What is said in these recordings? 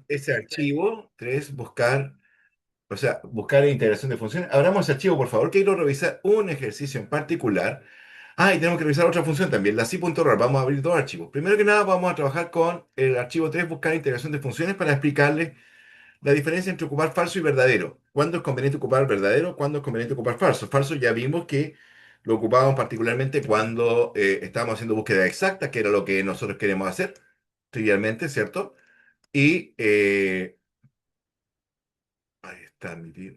ese archivo, 3 buscar, o sea, buscar integración de funciones. Abramos ese archivo, por favor, que quiero revisar un ejercicio en particular. Ah, y tenemos que revisar otra función también, la C.RAR. Vamos a abrir dos archivos. Primero que nada, vamos a trabajar con el archivo 3 buscar integración de funciones, para explicarles la diferencia entre ocupar falso y verdadero. ¿Cuándo es conveniente ocupar verdadero? ¿Cuándo es conveniente ocupar falso? Falso ya vimos que lo ocupábamos particularmente cuando estábamos haciendo búsqueda exacta, que era lo que nosotros queremos hacer, trivialmente, ¿cierto? Y ahí está mi tío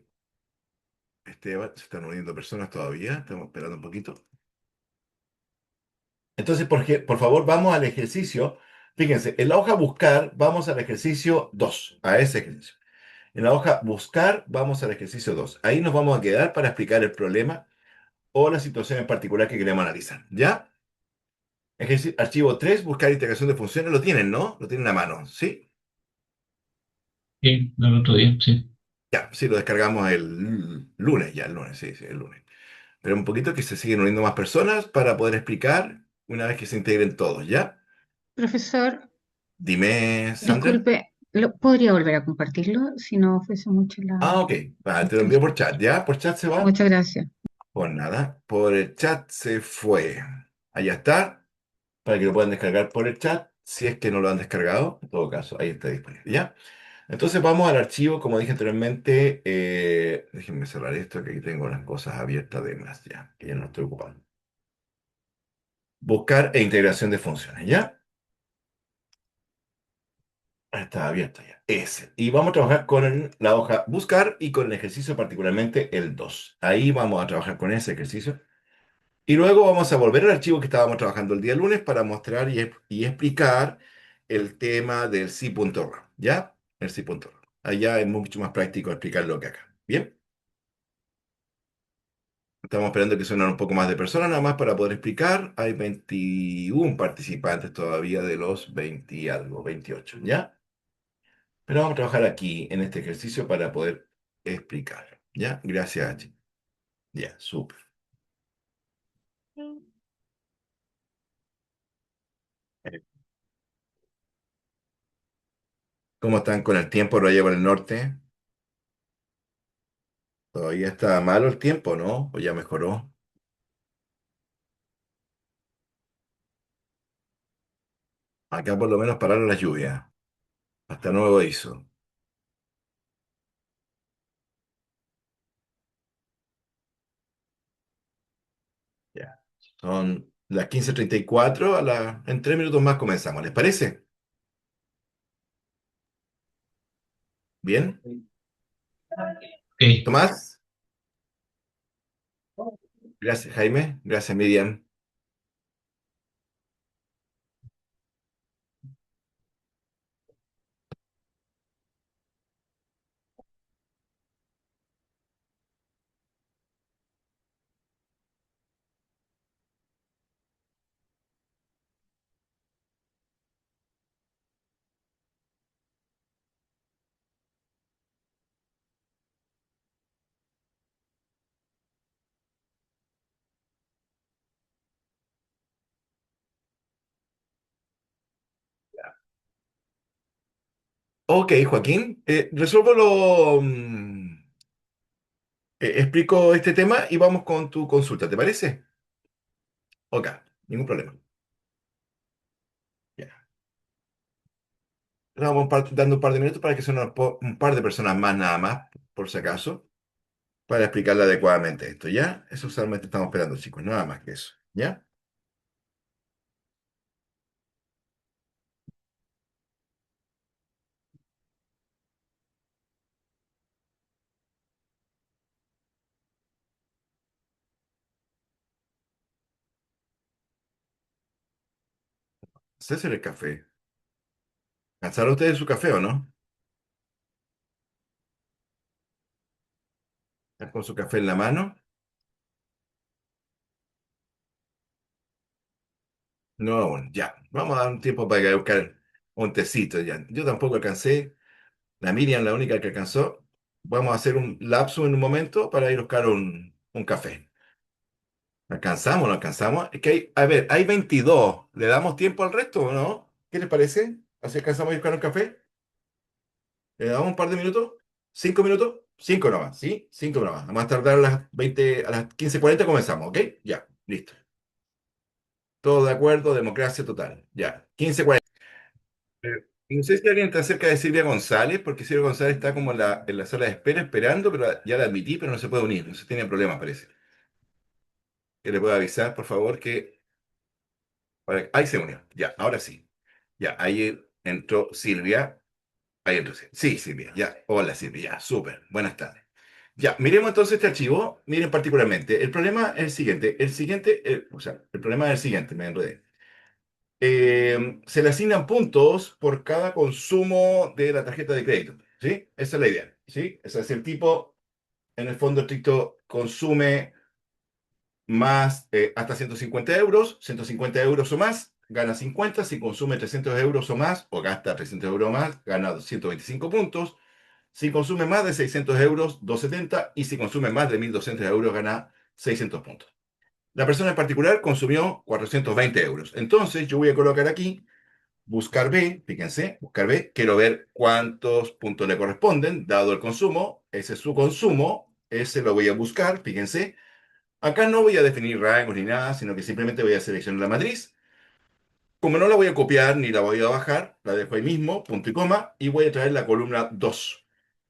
Esteban, se están uniendo personas todavía, estamos esperando un poquito. Entonces, por favor, vamos al ejercicio. Fíjense, en la hoja buscar, vamos al ejercicio 2, a ese ejercicio. En la hoja buscar, vamos al ejercicio 2. Ahí nos vamos a quedar para explicar el problema o la situación en particular que queremos analizar. ¿Ya? Archivo 3 buscar integración de funciones, lo tienen, ¿no? Lo tienen a mano, ¿sí? Sí, el otro día, sí. Ya, sí, lo descargamos el lunes, ya, el lunes, sí, sí, el lunes. Pero un poquito que se siguen uniendo más personas para poder explicar una vez que se integren todos, ¿ya? Profesor, Dime, Sandra. disculpe, ¿podría volver a compartirlo si no fuese mucho Ah, ok, va, te lo envío por instrucción? chat, ¿ya? ¿Por chat se va? Muchas gracias. Por nada, por el chat se fue. Allá está, para que lo puedan descargar por el chat, si es que no lo han descargado, en todo caso, ahí está disponible, ¿ya? Entonces vamos al archivo, como dije anteriormente, déjenme cerrar esto, que aquí tengo las cosas abiertas de más, ya, que ya no estoy ocupando. Buscar e integración de funciones, ¿ya? Está abierto ya. Ese. Y vamos a trabajar con la hoja buscar y con el ejercicio particularmente el 2. Ahí vamos a trabajar con ese ejercicio. Y luego vamos a volver al archivo que estábamos trabajando el día lunes para mostrar y explicar el tema del C.RAW, ¿ya? El C.RAW. Allá es mucho más práctico explicarlo que acá. ¿Bien? Estamos esperando que suenen un poco más de personas nada más para poder explicar. Hay 21 participantes todavía de los 20 y algo, 28, ¿ya? Pero vamos a trabajar aquí en este ejercicio para poder explicar, ¿ya? Gracias, H. Ya, súper. ¿Cómo están con el tiempo por allá por el norte? Todavía está malo el tiempo, ¿no? ¿O ya mejoró? Acá por lo menos pararon las lluvias. Hasta nuevo aviso. Ya. Son las 15:34. En 3 minutos más comenzamos. ¿Les parece? ¿Bien? Ok. Tomás, gracias, Jaime. Gracias, Miriam. Ok, Joaquín. Resuelvo explico este tema y vamos con tu consulta, ¿te parece? Ok, ningún problema. Ya. Le vamos dando un par de minutos para que se nos un par de personas más nada más, por si acaso, para explicarle adecuadamente esto, ¿ya? Eso solamente estamos esperando, chicos, nada más que eso, ¿ya? César el café. ¿Cansaron ustedes de su café o no? ¿Están con su café en la mano? No, bueno, ya. Vamos a dar un tiempo para que buscar un tecito, ya. Yo tampoco alcancé. La Miriam, la única que alcanzó. Vamos a hacer un lapso en un momento para ir a buscar un café. ¿Alcanzamos? ¿Lo alcanzamos? Es que a ver, hay 22. ¿Le damos tiempo al resto o no? ¿Qué les parece? ¿Así alcanzamos a ir a buscar un café? ¿Le damos un par de minutos? ¿5 minutos? Cinco nomás, ¿sí? Cinco nomás. Vamos a tardar a las 20, a las 15:40 comenzamos, ¿ok? Ya, listo. Todo de acuerdo, democracia total. Ya, 15:40. No sé si alguien está cerca de Silvia González, porque Silvia González está como en la sala de espera esperando, pero ya la admití, pero no se puede unir. No se tiene problemas, parece. Que le puedo avisar, por favor, que... Ahí se unió. Ya, ahora sí. Ya, ahí entró Silvia. Ahí entró Silvia. Sí, Silvia, ya. Hola, Silvia, ya, súper. Buenas tardes. Ya, miremos entonces este archivo. Miren particularmente. El problema es el siguiente. O sea, el problema es el siguiente, me enredé. Se le asignan puntos por cada consumo de la tarjeta de crédito. ¿Sí? Esa es la idea. ¿Sí? O sea, si el tipo, en el fondo estricto, consume más hasta 150 euros, 150 euros o más, gana 50. Si consume 300 euros o más, o gasta 300 euros o más, gana 125 puntos. Si consume más de 600 euros, 270. Y si consume más de 1.200 euros, gana 600 puntos. La persona en particular consumió 420 euros. Entonces, yo voy a colocar aquí buscar B, fíjense, buscar B, quiero ver cuántos puntos le corresponden, dado el consumo, ese es su consumo, ese lo voy a buscar, fíjense. Acá no voy a definir rangos ni nada, sino que simplemente voy a seleccionar la matriz. Como no la voy a copiar ni la voy a bajar, la dejo ahí mismo, punto y coma, y voy a traer la columna 2,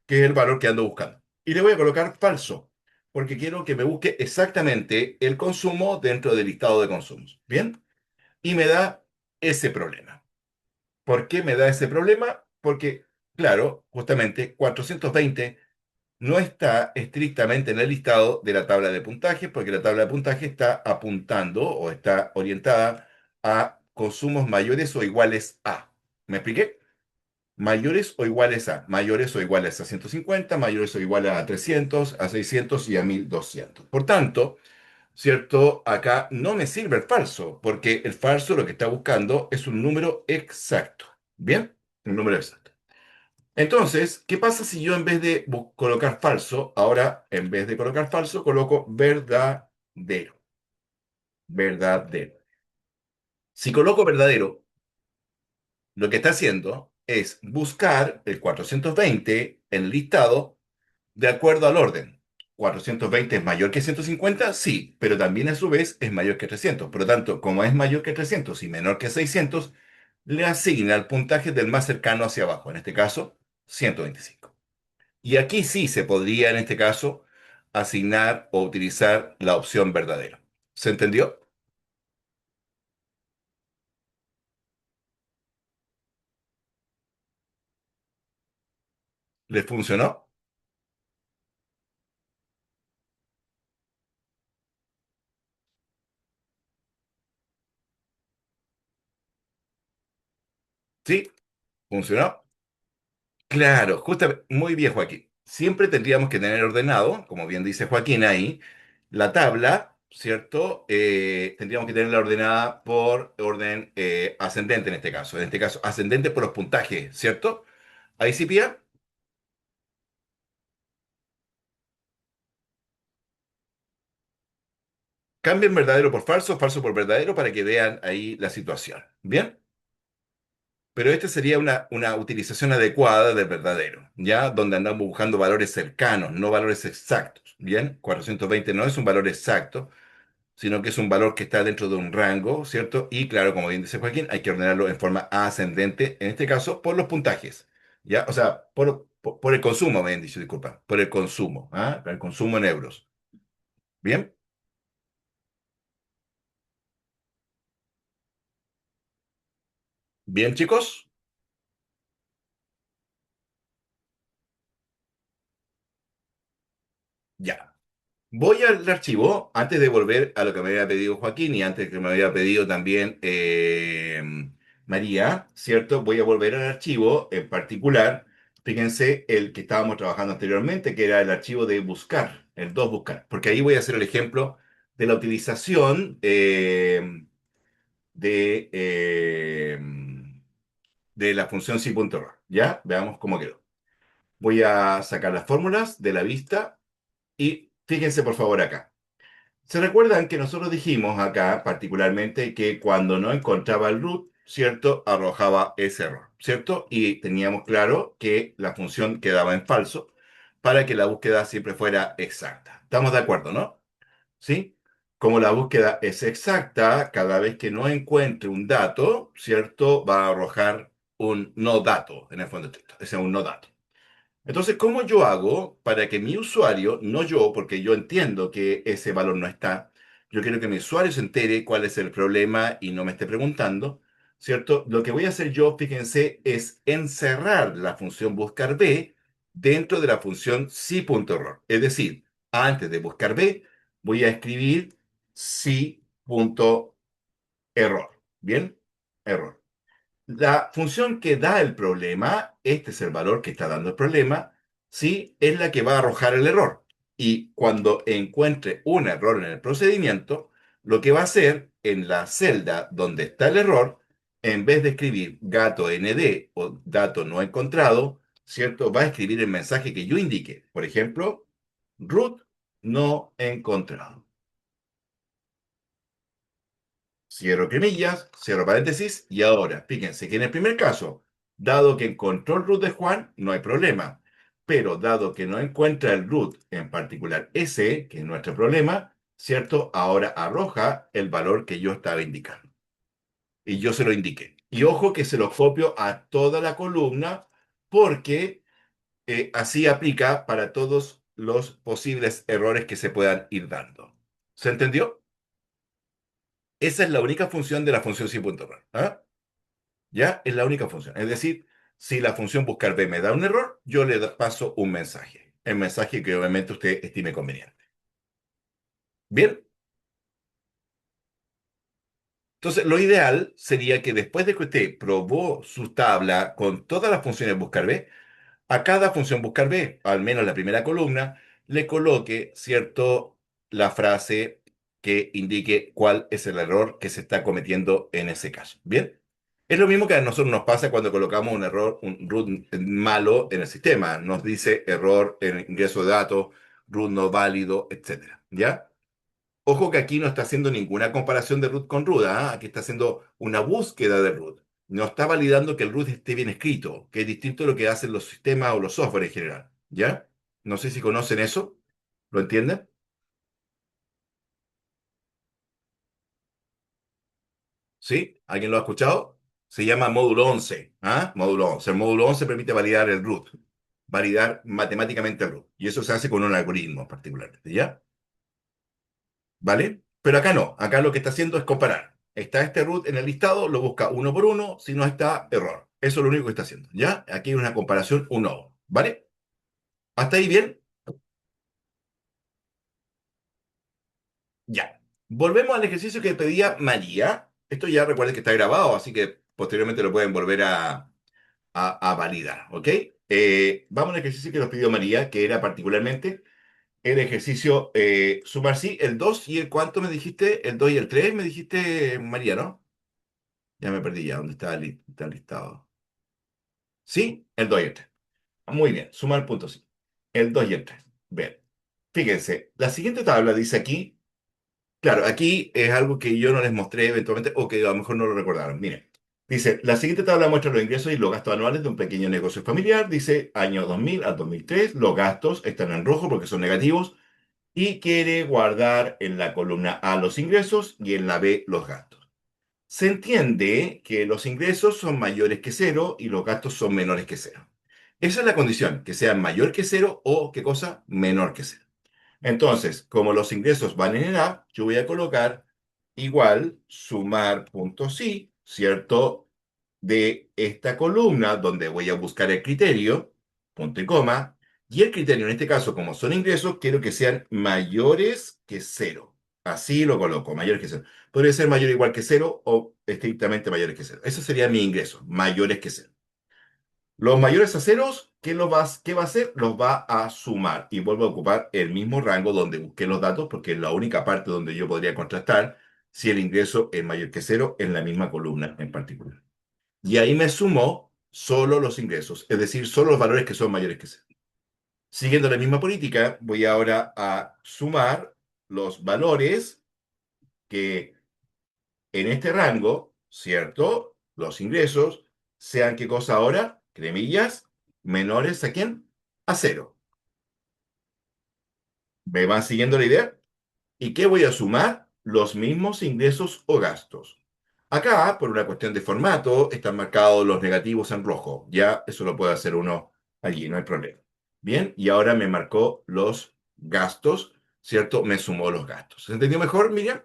que es el valor que ando buscando. Y le voy a colocar falso, porque quiero que me busque exactamente el consumo dentro del listado de consumos. ¿Bien? Y me da ese problema. ¿Por qué me da ese problema? Porque, claro, justamente 420 no está estrictamente en el listado de la tabla de puntaje, porque la tabla de puntaje está apuntando o está orientada a consumos mayores o iguales a. ¿Me expliqué? Mayores o iguales a. Mayores o iguales a 150, mayores o iguales a 300, a 600 y a 1.200. Por tanto, ¿cierto? Acá no me sirve el falso, porque el falso lo que está buscando es un número exacto. ¿Bien? Un número exacto. Entonces, ¿qué pasa si yo en vez de colocar falso, ahora en vez de colocar falso, coloco verdadero? Verdadero. Si coloco verdadero, lo que está haciendo es buscar el 420 en el listado de acuerdo al orden. 420 es mayor que 150, sí, pero también a su vez es mayor que 300. Por lo tanto, como es mayor que 300 y menor que 600, le asigna el puntaje del más cercano hacia abajo, en este caso, 125. Y aquí sí se podría, en este caso, asignar o utilizar la opción verdadero. ¿Se entendió? ¿Le funcionó? Sí, funcionó. Claro, justamente, muy bien, Joaquín. Siempre tendríamos que tener ordenado, como bien dice Joaquín ahí, la tabla, ¿cierto? Tendríamos que tenerla ordenada por orden ascendente en este caso. En este caso, ascendente por los puntajes, ¿cierto? Ahí sí, Pía. Cambien verdadero por falso, falso por verdadero para que vean ahí la situación. ¿Bien? Pero esta sería una utilización adecuada del verdadero, ¿ya? Donde andamos buscando valores cercanos, no valores exactos, ¿bien? 420 no es un valor exacto, sino que es un valor que está dentro de un rango, ¿cierto? Y claro, como bien dice Joaquín, hay que ordenarlo en forma ascendente, en este caso, por los puntajes, ¿ya? O sea, por el consumo, me han dicho, disculpa, por el consumo, ¿ah? Por el consumo en euros. ¿Bien? ¿Bien, chicos? Ya. Voy al archivo antes de volver a lo que me había pedido Joaquín y antes que me había pedido también María, ¿cierto? Voy a volver al archivo en particular. Fíjense el que estábamos trabajando anteriormente, que era el archivo de buscar, el 2 buscar, porque ahí voy a hacer el ejemplo de la utilización de la función si.error. ¿Ya? Veamos cómo quedó. Voy a sacar las fórmulas de la vista y fíjense por favor acá. ¿Se recuerdan que nosotros dijimos acá particularmente que cuando no encontraba el root, ¿cierto? Arrojaba ese error, ¿cierto? Y teníamos claro que la función quedaba en falso para que la búsqueda siempre fuera exacta. ¿Estamos de acuerdo, no? ¿Sí? Como la búsqueda es exacta, cada vez que no encuentre un dato, ¿cierto? Va a arrojar un no dato en el fondo de texto. Ese es un no dato. Entonces, ¿cómo yo hago para que mi usuario, no yo, porque yo entiendo que ese valor no está, yo quiero que mi usuario se entere cuál es el problema y no me esté preguntando, ¿cierto? Lo que voy a hacer yo, fíjense, es encerrar la función buscar b dentro de la función si.error. Es decir, antes de buscar b, voy a escribir si.error. ¿Bien? Error. La función que da el problema, este es el valor que está dando el problema, ¿sí? Es la que va a arrojar el error. Y cuando encuentre un error en el procedimiento, lo que va a hacer en la celda donde está el error, en vez de escribir gato nd o dato no encontrado, ¿cierto? Va a escribir el mensaje que yo indique. Por ejemplo, root no encontrado. Cierro comillas, cierro paréntesis, y ahora, fíjense que en el primer caso, dado que encontró el root de Juan, no hay problema. Pero dado que no encuentra el root, en particular ese, que es nuestro problema, ¿cierto? Ahora arroja el valor que yo estaba indicando. Y yo se lo indiqué. Y ojo que se lo copio a toda la columna porque así aplica para todos los posibles errores que se puedan ir dando. ¿Se entendió? Esa es la única función de la función sin.error. ¿Ah? ¿Ya? Es la única función. Es decir, si la función buscar b me da un error, yo le paso un mensaje. El mensaje que obviamente usted estime conveniente. Bien, entonces lo ideal sería que después de que usted probó su tabla con todas las funciones buscar b, a cada función buscar b, al menos la primera columna, le coloque, ¿cierto?, la frase que indique cuál es el error que se está cometiendo en ese caso. Bien, es lo mismo que a nosotros nos pasa cuando colocamos un error, un root malo en el sistema. Nos dice error en ingreso de datos, root no válido, etcétera. ¿Ya? Ojo que aquí no está haciendo ninguna comparación de root con root, ¿ah? Aquí está haciendo una búsqueda de root. No está validando que el root esté bien escrito, que es distinto a lo que hacen los sistemas o los software en general. ¿Ya? No sé si conocen eso. ¿Lo entienden? ¿Sí? ¿Alguien lo ha escuchado? Se llama módulo 11. ¿Ah? Módulo 11. El módulo 11 permite validar el root, validar matemáticamente el root. Y eso se hace con un algoritmo particularmente. ¿Ya? ¿Vale? Pero acá no, acá lo que está haciendo es comparar. Está este root en el listado, lo busca uno por uno, si no está, error. Eso es lo único que está haciendo, ¿ya? Aquí hay una comparación uno, ¿vale? ¿Hasta ahí bien? Ya. Volvemos al ejercicio que pedía María. Esto ya recuerden que está grabado, así que posteriormente lo pueden volver a validar, ¿ok? Vamos al ejercicio que nos pidió María, que era particularmente el ejercicio sumar, sí, el 2 y el cuánto me dijiste, el 2 y el 3 me dijiste, María, ¿no? Ya me perdí ya, ¿dónde está está el listado? Sí, el 2 y el 3. Muy bien, sumar puntos, sí. El 2 y el 3. Bien. Fíjense, la siguiente tabla dice aquí, claro, aquí es algo que yo no les mostré eventualmente o que a lo mejor no lo recordaron. Miren, dice, la siguiente tabla muestra los ingresos y los gastos anuales de un pequeño negocio familiar. Dice, año 2000 al 2003, los gastos están en rojo porque son negativos y quiere guardar en la columna A los ingresos y en la B los gastos. Se entiende que los ingresos son mayores que cero y los gastos son menores que cero. Esa es la condición, que sean mayor que cero o, ¿qué cosa? Menor que cero. Entonces, como los ingresos van en el A, yo voy a colocar igual sumar punto sí, ¿cierto? De esta columna donde voy a buscar el criterio, punto y coma, y el criterio en este caso, como son ingresos, quiero que sean mayores que cero. Así lo coloco, mayores que cero. Podría ser mayor o igual que cero o estrictamente mayores que cero. Eso sería mi ingreso, mayores que cero. Los mayores a ceros, ¿qué va a hacer? Los va a sumar y vuelvo a ocupar el mismo rango donde busqué los datos porque es la única parte donde yo podría contrastar si el ingreso es mayor que cero en la misma columna en particular. Y ahí me sumó solo los ingresos, es decir, solo los valores que son mayores que cero. Siguiendo la misma política, voy ahora a sumar los valores que en este rango, ¿cierto? los ingresos sean qué cosa ahora, cremillas, menores a quién, a cero. ¿Me van siguiendo la idea? ¿Y qué voy a sumar? Los mismos ingresos o gastos. Acá, por una cuestión de formato, están marcados los negativos en rojo. Ya eso lo puede hacer uno allí, no hay problema. Bien, y ahora me marcó los gastos, ¿cierto? Me sumó los gastos. ¿Se entendió mejor, Miriam?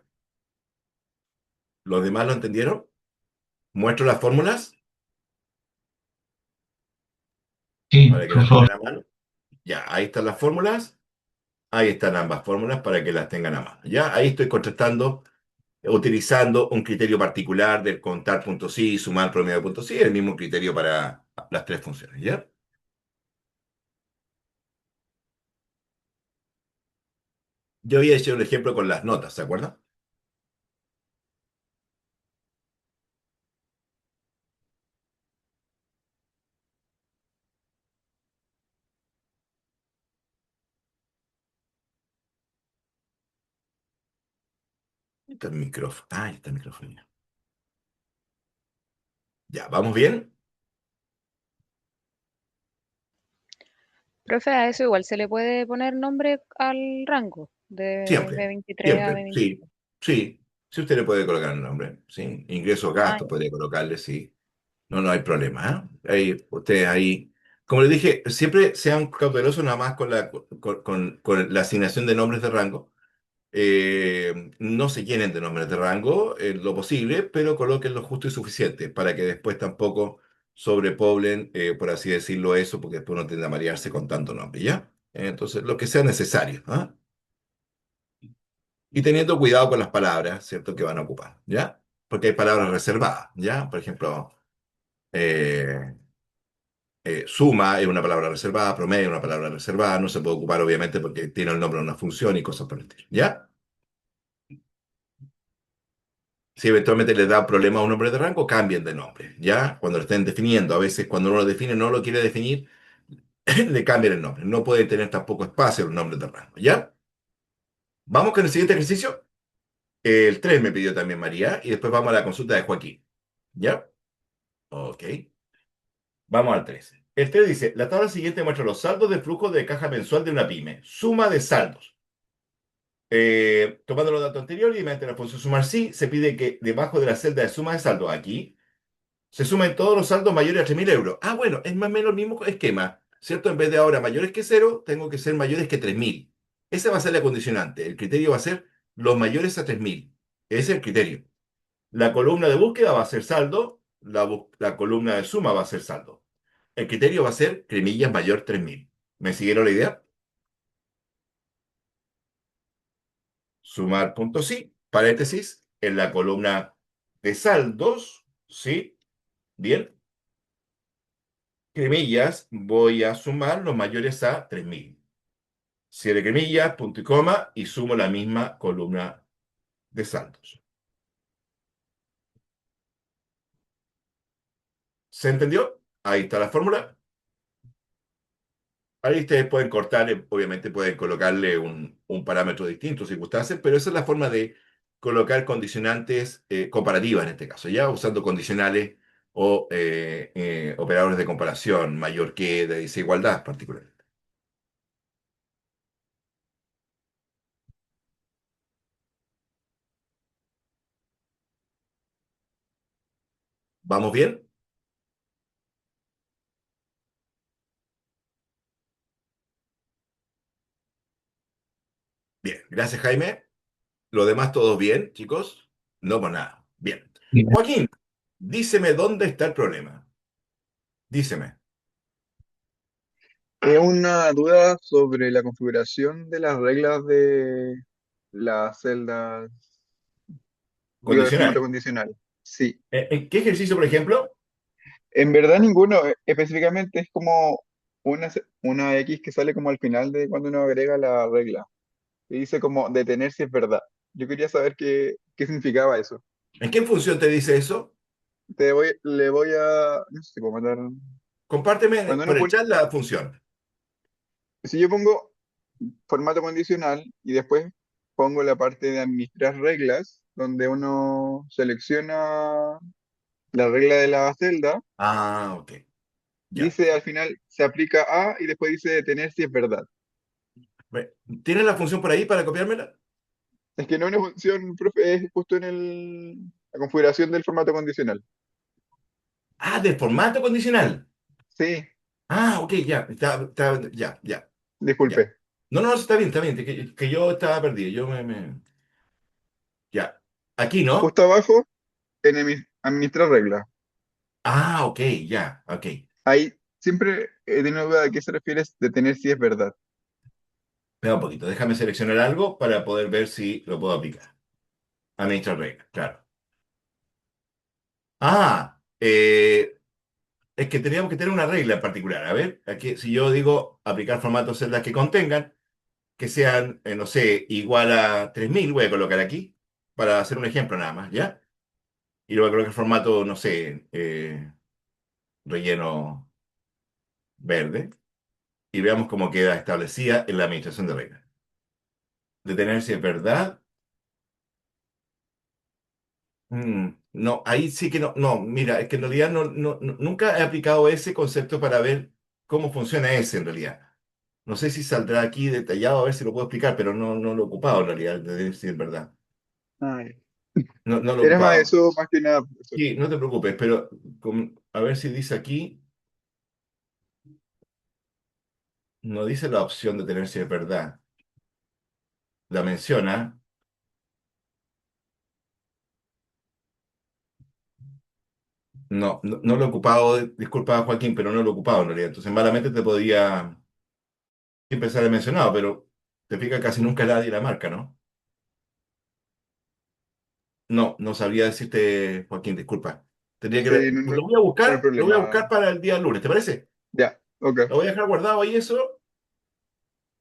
¿Los demás lo entendieron? ¿Muestro las fórmulas Sí, para que por las favor. tengan a mano? Ya, ahí están las fórmulas. Ahí están ambas fórmulas para que las tengan a mano. Ya, ahí estoy contestando utilizando un criterio particular del contar puntos sí, sumar promedio de puntos sí, el mismo criterio para las tres funciones, ¿ya? Yo había hecho un ejemplo con las notas, ¿se acuerdan? Ahí está el micrófono. Ah, ahí está el micrófono. Ya, ¿vamos bien? Profe, a eso igual se le puede poner nombre al rango de Siempre, B23 a siempre, sí, B25. sí. Si usted le puede colocar el nombre, sí. Ingresos, Ah, gastos, ya. podría colocarle, sí. No, no hay problema, ¿eh? Ahí, ustedes ahí. Como les dije, siempre sean cautelosos nada más con con la asignación de nombres de rango. No se llenen de nombres de rango en lo posible, pero coloquen lo justo y suficiente para que después tampoco sobrepoblen, por así decirlo, eso, porque después uno tiende a marearse con tanto nombre, ¿ya? Entonces, lo que sea necesario, ¿ah? Y teniendo cuidado con las palabras, ¿cierto?, que van a ocupar, ¿ya? Porque hay palabras reservadas, ¿ya? Por ejemplo, eh, suma es una palabra reservada, promedio es una palabra reservada, no se puede ocupar obviamente porque tiene el nombre de una función y cosas por el estilo, ¿ya? Si eventualmente les da problema a un nombre de rango, cambien de nombre, ¿ya? Cuando lo estén definiendo, a veces cuando uno lo define no lo quiere definir, le cambian el nombre. No pueden tener tampoco espacio los nombres de rango, ¿ya? Vamos con el siguiente ejercicio. El 3 me pidió también María y después vamos a la consulta de Joaquín, ¿ya? Ok. Vamos al 3. El 3 dice, la tabla siguiente muestra los saldos de flujo de caja mensual de una pyme. Suma de saldos. Tomando los datos anteriores y mediante la función sumar sí, se pide que debajo de la celda de suma de saldos aquí se sumen todos los saldos mayores a 3.000 euros. Ah, bueno, es más o menos el mismo esquema, ¿cierto? En vez de ahora mayores que cero, tengo que ser mayores que 3.000. Esa va a ser la condicionante. El criterio va a ser los mayores a 3.000. Ese es el criterio. La columna de búsqueda va a ser saldo, la columna de suma va a ser saldo. El criterio va a ser cremillas mayor 3.000. ¿Me siguieron la idea? Sumar punto sí, paréntesis, en la columna de saldos, ¿sí? Bien. Cremillas, voy a sumar los mayores a 3.000. Cierre cremillas, punto y coma, y sumo la misma columna de saldos. ¿Se entendió? Ahí está la fórmula. Ahí ustedes pueden cortar, obviamente pueden colocarle un parámetro distinto si gustase, pero esa es la forma de colocar condicionantes comparativas en este caso, ya usando condicionales o operadores de comparación, mayor que, de desigualdad particularmente. ¿Vamos bien? Bien, gracias Jaime. Lo demás, ¿todos bien, chicos? No, por nada. Bien. Bien. Joaquín, díceme dónde está el problema. Díceme. Es una duda sobre la configuración de las reglas de las celdas, digo, de formato Condicionales. condicional. Sí, ¿En qué ejercicio, por ejemplo? en verdad ninguno, específicamente es como una X que sale como al final de cuando uno agrega la regla. Y dice como detener si es verdad. Yo quería saber qué significaba eso. ¿En qué función te dice eso? Le voy a, no sé si puedo mandar, Compárteme cuando por uno el pone, chat la función. si yo pongo formato condicional y después pongo la parte de administrar reglas, donde uno selecciona La regla de la celda Ah, ok, ya. dice al final se aplica a y después dice detener si es verdad. Ve, ¿tienes la función por ahí para copiármela? Es que no es una función, profe, es justo en la configuración del formato condicional. Ah, del formato condicional. Sí, Ah, ok, ya, ya, ya, ya. disculpe. No, no, está bien, que yo estaba perdido, ya. Aquí, ¿no? Justo abajo, en administrar reglas. Ah, ok, ya, ok. Ahí siempre he tenido duda de a qué se refiere detener si es verdad. Espera un poquito, déjame seleccionar algo para poder ver si lo puedo aplicar. Administrar reglas, claro. Ah, es que teníamos que tener una regla en particular. A ver, aquí, si yo digo aplicar formatos celdas que contengan, que sean, no sé, igual a 3000, voy a colocar aquí, para hacer un ejemplo nada más, ¿ya? Y luego colocar formato, no sé, relleno verde, y veamos cómo queda establecida en la administración de reglas. Detener si es verdad. No, ahí sí que no, no, mira, es que en realidad nunca he aplicado ese concepto para ver cómo funciona ese en realidad. No sé si saldrá aquí detallado, a ver si lo puedo explicar, pero no lo he ocupado en realidad, de decir verdad. Ay, No lo he era más ocupado. eso, más que nada, profesor. Sí, no te preocupes, pero a ver si dice aquí, no dice la opción de tener si es verdad. La menciona. No lo he ocupado, disculpa Joaquín, pero no lo he ocupado en realidad. Entonces, malamente te podría empezar a mencionado, pero te fijas casi nunca nadie la marca, ¿no? No sabría decirte, Joaquín, disculpa. Tendría que Sí, ver. no hay Lo voy a problema. buscar para el día lunes, ¿te parece? Ya, ok. Lo voy a dejar guardado ahí eso,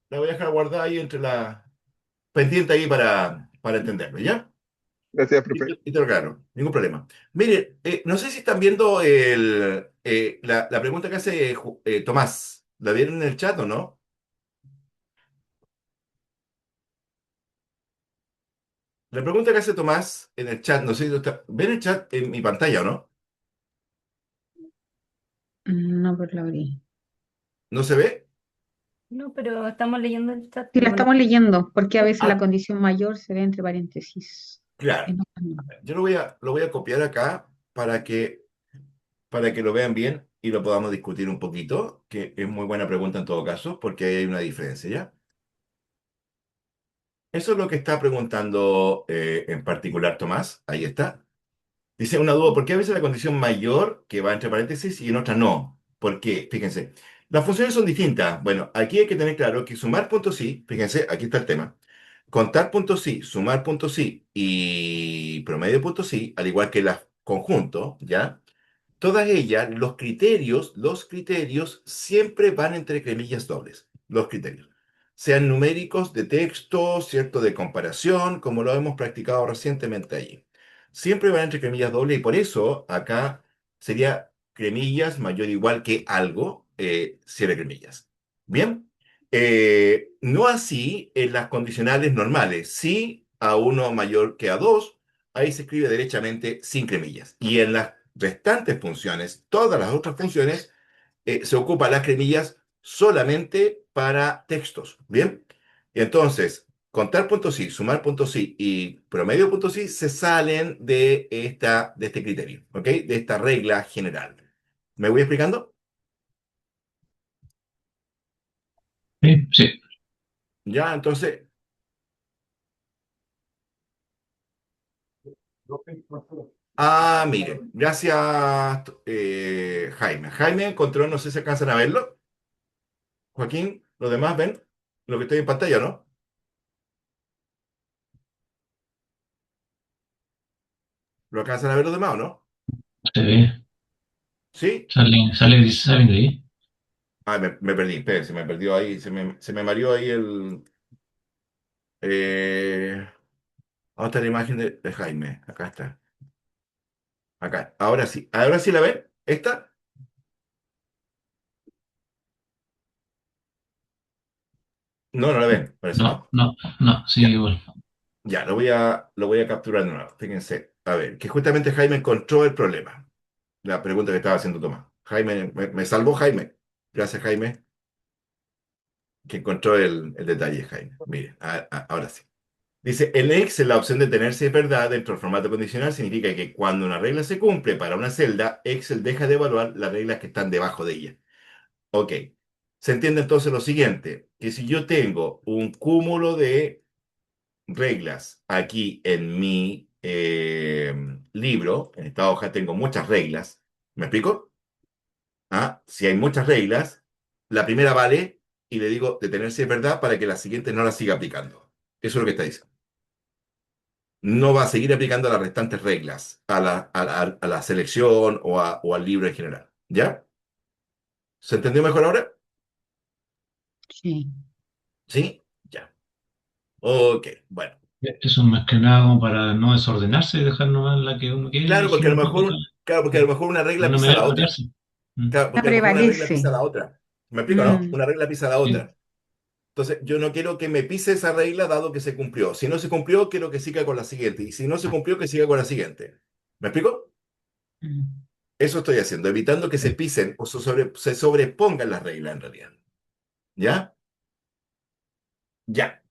la voy a dejar guardada ahí entre la pendiente ahí para entenderlo, ¿ya? Gracias, Y profe. te lo aclaro, ningún problema. Mire, no sé si están viendo la pregunta que hace Tomás. ¿La vieron en el chat o no? La pregunta que hace Tomás en el chat, no sé si ¿ven el chat en mi pantalla o no? No, por la abrí. ¿No se ve? No, pero estamos leyendo el chat, Sí, la pero no. estamos leyendo, porque a veces la Ah, condición mayor se ve entre paréntesis. claro. En otras no. Yo lo voy a copiar acá para que lo vean bien y lo podamos discutir un poquito, que es muy buena pregunta en todo caso, porque ahí hay una diferencia, ¿ya? Eso es lo que está preguntando en particular Tomás. Ahí está. Dice una duda, ¿por qué a veces la condición mayor que va entre paréntesis y en otra no? ¿Por qué? Fíjense. Las funciones son distintas. Bueno, aquí hay que tener claro que sumar puntos sí, fíjense, aquí está el tema. Contar puntos sí, sumar puntos sí y promedio puntos sí, al igual que las conjuntos, ¿ya? Todas ellas, los criterios siempre van entre comillas dobles, los criterios. Sean numéricos, de texto, cierto, de comparación, como lo hemos practicado recientemente allí. Siempre van entre comillas dobles y por eso acá sería cremillas mayor o igual que algo, cierre cremillas. Bien, no así en las condicionales normales. Sí a uno mayor que a dos, ahí se escribe derechamente sin cremillas. Y en las restantes funciones, todas las otras funciones, se ocupan las cremillas solamente para textos. Bien, y entonces, contar puntos sí, sumar puntos sí y promedio puntos sí se salen de este criterio, ¿ok? De esta regla general. ¿Me voy explicando? Sí, sí. Ya, entonces. Ah, mire, gracias, Jaime. Jaime encontró, no sé si alcanzan a verlo. Joaquín, los demás ven lo que estoy en pantalla, ¿no? ¿Lo alcanzan a ver los demás o no? Se ve. ¿Sí? Salen de ahí. Ah, me perdí, espérense, se me perdió ahí, se me mareó ahí eh, ¿dónde está la imagen de Jaime? Acá está. Acá. Ahora sí la ven. ¿Esta? No la ven, parece, No, ¿no? no, no, sigue Ya, igual. ya, lo voy a capturar de nuevo. Fíjense. A ver, que justamente Jaime encontró el problema. la pregunta que estaba haciendo Tomás. Jaime, me salvó Jaime. Gracias, Jaime, que encontró el detalle, Jaime. Mire, ahora sí. Dice, el Excel, la opción de tener si es verdad dentro del formato condicional significa que cuando una regla se cumple para una celda, Excel deja de evaluar las reglas que están debajo de ella. Ok. Se entiende entonces lo siguiente, que si yo tengo un cúmulo de reglas aquí en mi libro, en esta hoja tengo muchas reglas, ¿me explico? ¿Ah? Si hay muchas reglas, la primera vale y le digo detener si es verdad para que la siguiente no la siga aplicando. Eso es lo que está diciendo. No va a seguir aplicando las restantes reglas a la selección o al libro en general. ¿Ya? ¿Se entendió mejor ahora? Sí. ¿Sí? Ya. Ok, bueno. Eso es más que nada como para no desordenarse y dejar nomás la que uno quiere Claro, porque a lo elegir un poco mejor, claro, porque a lo mejor una de regla una pisa a manera la de otra. ordenarse. Mm. Claro, Ah, porque a lo mejor una regla pisa a prevalece. la otra. ¿Me explico, no? Mm, Una regla pisa a la Sí, otra. Entonces, yo no quiero que me pise esa regla dado que se cumplió. Si no se cumplió, quiero que siga con la siguiente. Y si no se cumplió, que siga con la siguiente. ¿Me explico? mm. Eso estoy haciendo, evitando que se pisen o se sobrepongan las reglas en realidad. ¿Ya? Ya.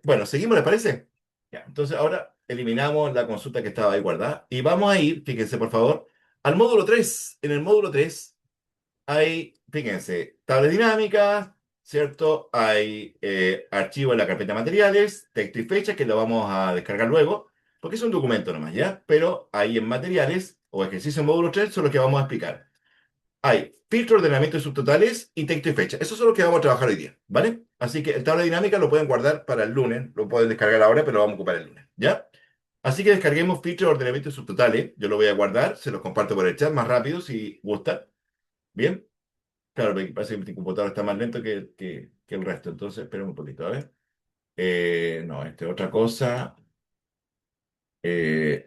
Bueno, seguimos, ¿les parece? Ya. Entonces, ahora eliminamos la consulta que estaba ahí guardada y vamos a ir, fíjense por favor, al módulo 3. En el módulo 3 hay, fíjense, tablas dinámicas, ¿cierto? Hay archivo en la carpeta materiales, texto y fecha, que lo vamos a descargar luego, porque es un documento nomás, ¿ya? Pero ahí en materiales o ejercicio en módulo 3 son los que vamos a explicar. Hay filtro, ordenamiento de subtotales y texto y fecha. Eso es lo que vamos a trabajar hoy día, ¿vale? Así que el tabla dinámica lo pueden guardar para el lunes, lo pueden descargar ahora, pero lo vamos a ocupar el lunes, ¿ya? Así que descarguemos filtro, ordenamiento de subtotales. Yo lo voy a guardar, se los comparto por el chat más rápido si gusta. Bien. Claro, me parece que mi computador está más lento que el resto, entonces esperen un poquito, a ver. No, este es otra cosa.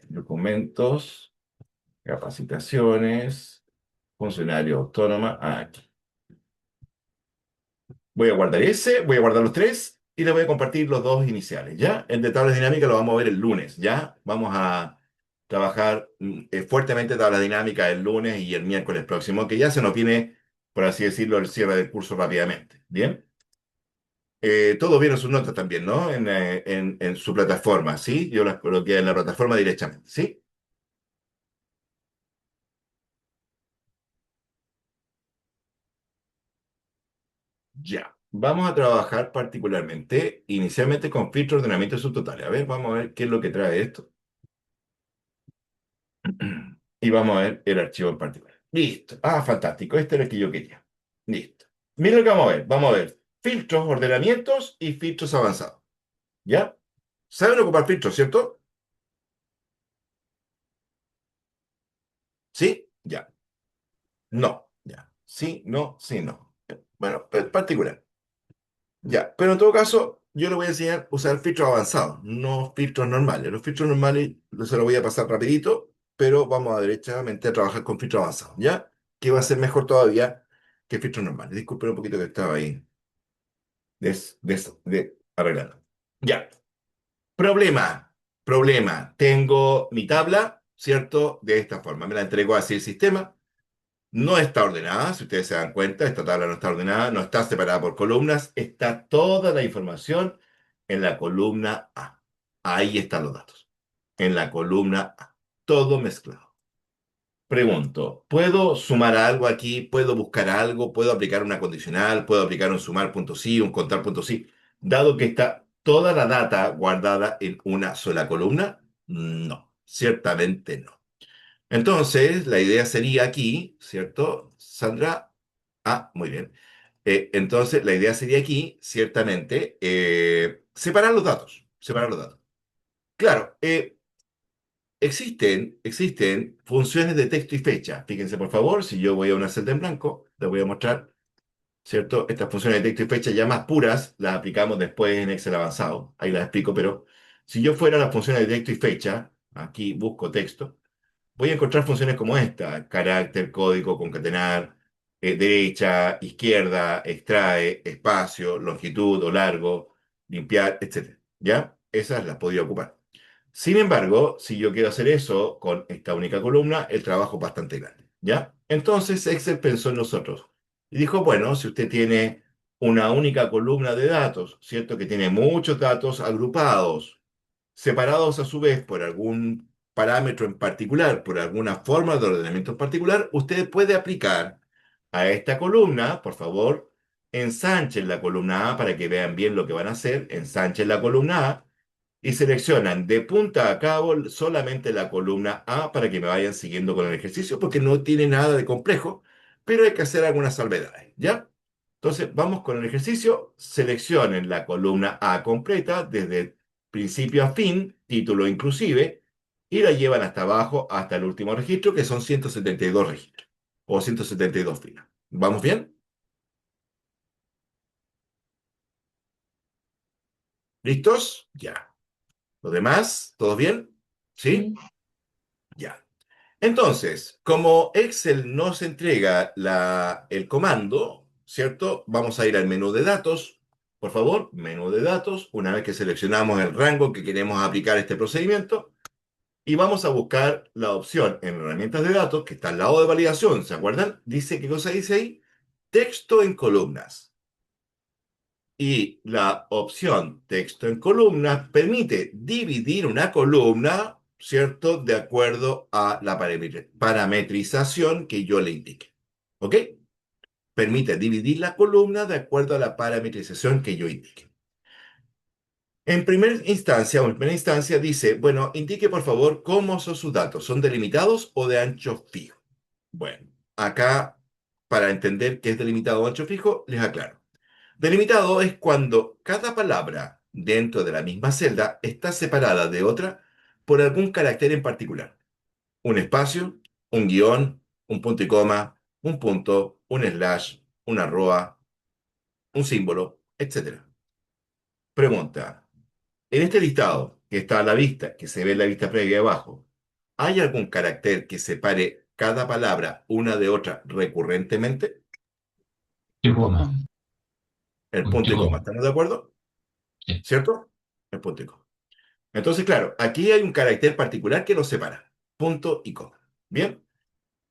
Documentos, capacitaciones, funcionario autónoma. Aquí. Voy a guardar ese, voy a guardar los tres y les voy a compartir los dos iniciales, ¿ya? El de tablas dinámicas lo vamos a ver el lunes, ¿ya? Vamos a trabajar fuertemente tablas dinámicas el lunes y el miércoles próximo, que ya se nos viene, por así decirlo, el cierre del curso rápidamente, ¿bien? Todos vieron sus notas también, ¿no? En su plataforma, ¿sí? Yo las coloqué en la plataforma directamente, ¿sí? Ya. Vamos a trabajar particularmente, inicialmente con filtro de ordenamiento subtotal. A ver, vamos a ver qué es lo que trae esto. Y vamos a ver el archivo en particular. Listo. Ah, fantástico. Este era el que yo quería. Listo. Mira lo que vamos a ver. Vamos a ver filtros, ordenamientos y filtros avanzados. ¿Ya? ¿Saben ocupar filtros, cierto? ¿Sí? Ya. No. Ya. Sí, no, sí, no. Bueno, particular. Ya. Pero en todo caso, yo le voy a enseñar a usar filtros avanzados, no filtros normales. Los filtros normales se los voy a pasar rapidito, pero vamos a derechamente a trabajar con filtros avanzados, ¿ya? Que va a ser mejor todavía que filtros normales. Disculpen un poquito que estaba ahí arreglando. Ya. Problema. Problema. Tengo mi tabla, ¿cierto? De esta forma. Me la entregó así el sistema. No está ordenada, si ustedes se dan cuenta, esta tabla no está ordenada, no está separada por columnas, está toda la información en la columna A. Ahí están los datos, en la columna A, todo mezclado. Pregunto, ¿puedo sumar algo aquí? ¿Puedo buscar algo? ¿Puedo aplicar una condicional? ¿Puedo aplicar un sumar punto sí, un contar punto sí? Dado que está toda la data guardada en una sola columna, no, ciertamente no. Entonces, la idea sería aquí, ¿cierto, Sandra? Ah, muy bien. Entonces, la idea sería aquí, ciertamente, separar los datos. Separar los datos. Claro, existen funciones de texto y fecha. Fíjense, por favor, si yo voy a una celda en blanco, les voy a mostrar, ¿cierto? Estas funciones de texto y fecha ya más puras, las aplicamos después en Excel avanzado. Ahí las explico, pero si yo fuera a las funciones de texto y fecha, aquí busco texto. Voy a encontrar funciones como esta: carácter, código, concatenar, derecha, izquierda, extrae, espacio, longitud o largo, limpiar, etcétera. ¿Ya? Esas las podía ocupar. Sin embargo, si yo quiero hacer eso con esta única columna, el trabajo es bastante grande, ¿ya? Entonces Excel pensó en nosotros y dijo, bueno, si usted tiene una única columna de datos, ¿cierto? Que tiene muchos datos agrupados, separados a su vez por algún parámetro en particular, por alguna forma de ordenamiento en particular, usted puede aplicar a esta columna, por favor, ensanchen la columna A para que vean bien lo que van a hacer, ensanchen la columna A y seleccionan de punta a cabo solamente la columna A para que me vayan siguiendo con el ejercicio, porque no tiene nada de complejo, pero hay que hacer algunas salvedades, ¿ya? Entonces, vamos con el ejercicio. Seleccionen la columna A completa desde principio a fin, título inclusive, y la llevan hasta abajo, hasta el último registro, que son 172 registros, o 172 filas. ¿Vamos bien? ¿Listos? Ya. ¿Lo demás? ¿Todo bien? ¿Sí? Sí. Ya. Entonces, como Excel nos entrega el comando, ¿cierto? Vamos a ir al menú de datos. Por favor, menú de datos. Una vez que seleccionamos el rango que queremos aplicar este procedimiento, y vamos a buscar la opción en herramientas de datos, que está al lado de validación, ¿se acuerdan? Dice, ¿qué cosa dice ahí? Texto en columnas. Y la opción texto en columnas permite dividir una columna, ¿cierto? De acuerdo a la parametrización que yo le indique. ¿Ok? Permite dividir la columna de acuerdo a la parametrización que yo indique. En primera instancia, o en primera instancia dice, bueno, indique por favor cómo son sus datos. ¿Son delimitados o de ancho fijo? Bueno, acá, para entender qué es delimitado o ancho fijo, les aclaro. Delimitado es cuando cada palabra dentro de la misma celda está separada de otra por algún carácter en particular. Un espacio, un guión, un punto y coma, un punto, un slash, una arroba, un símbolo, etc. Pregunta. En este listado que está a la vista, que se ve en la vista previa abajo, ¿hay algún carácter que separe cada palabra una de otra recurrentemente? ¿Qué coma? El ¿Con punto qué y coma, coma? ¿estamos de acuerdo? Sí. ¿Cierto? El punto y coma. Entonces, claro, aquí hay un carácter particular que los separa. Punto y coma. Bien.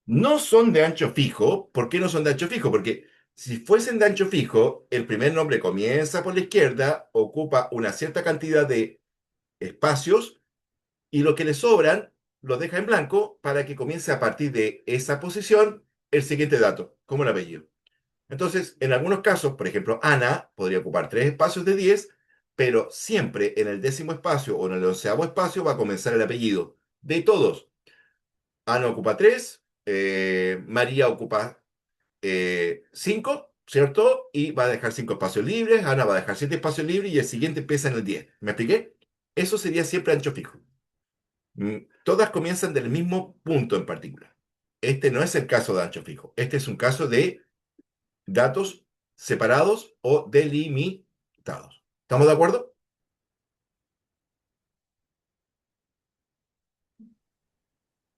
No son de ancho fijo. ¿Por qué no son de ancho fijo? Porque si fuesen de ancho fijo, el primer nombre comienza por la izquierda, ocupa una cierta cantidad de espacios y lo que le sobran lo deja en blanco para que comience a partir de esa posición el siguiente dato, como el apellido. Entonces, en algunos casos, por ejemplo, Ana podría ocupar 3 espacios de 10, pero siempre en el 10.º espacio o en el 11.º espacio va a comenzar el apellido de todos. Ana ocupa 3, María ocupa 5, ¿cierto? Y va a dejar 5 espacios libres, Ana va a dejar 7 espacios libres y el siguiente empieza en el 10. ¿Me expliqué? Eso sería siempre ancho fijo. Todas comienzan del mismo punto en particular. Este no es el caso de ancho fijo. Este es un caso de datos separados o delimitados. ¿Estamos de acuerdo?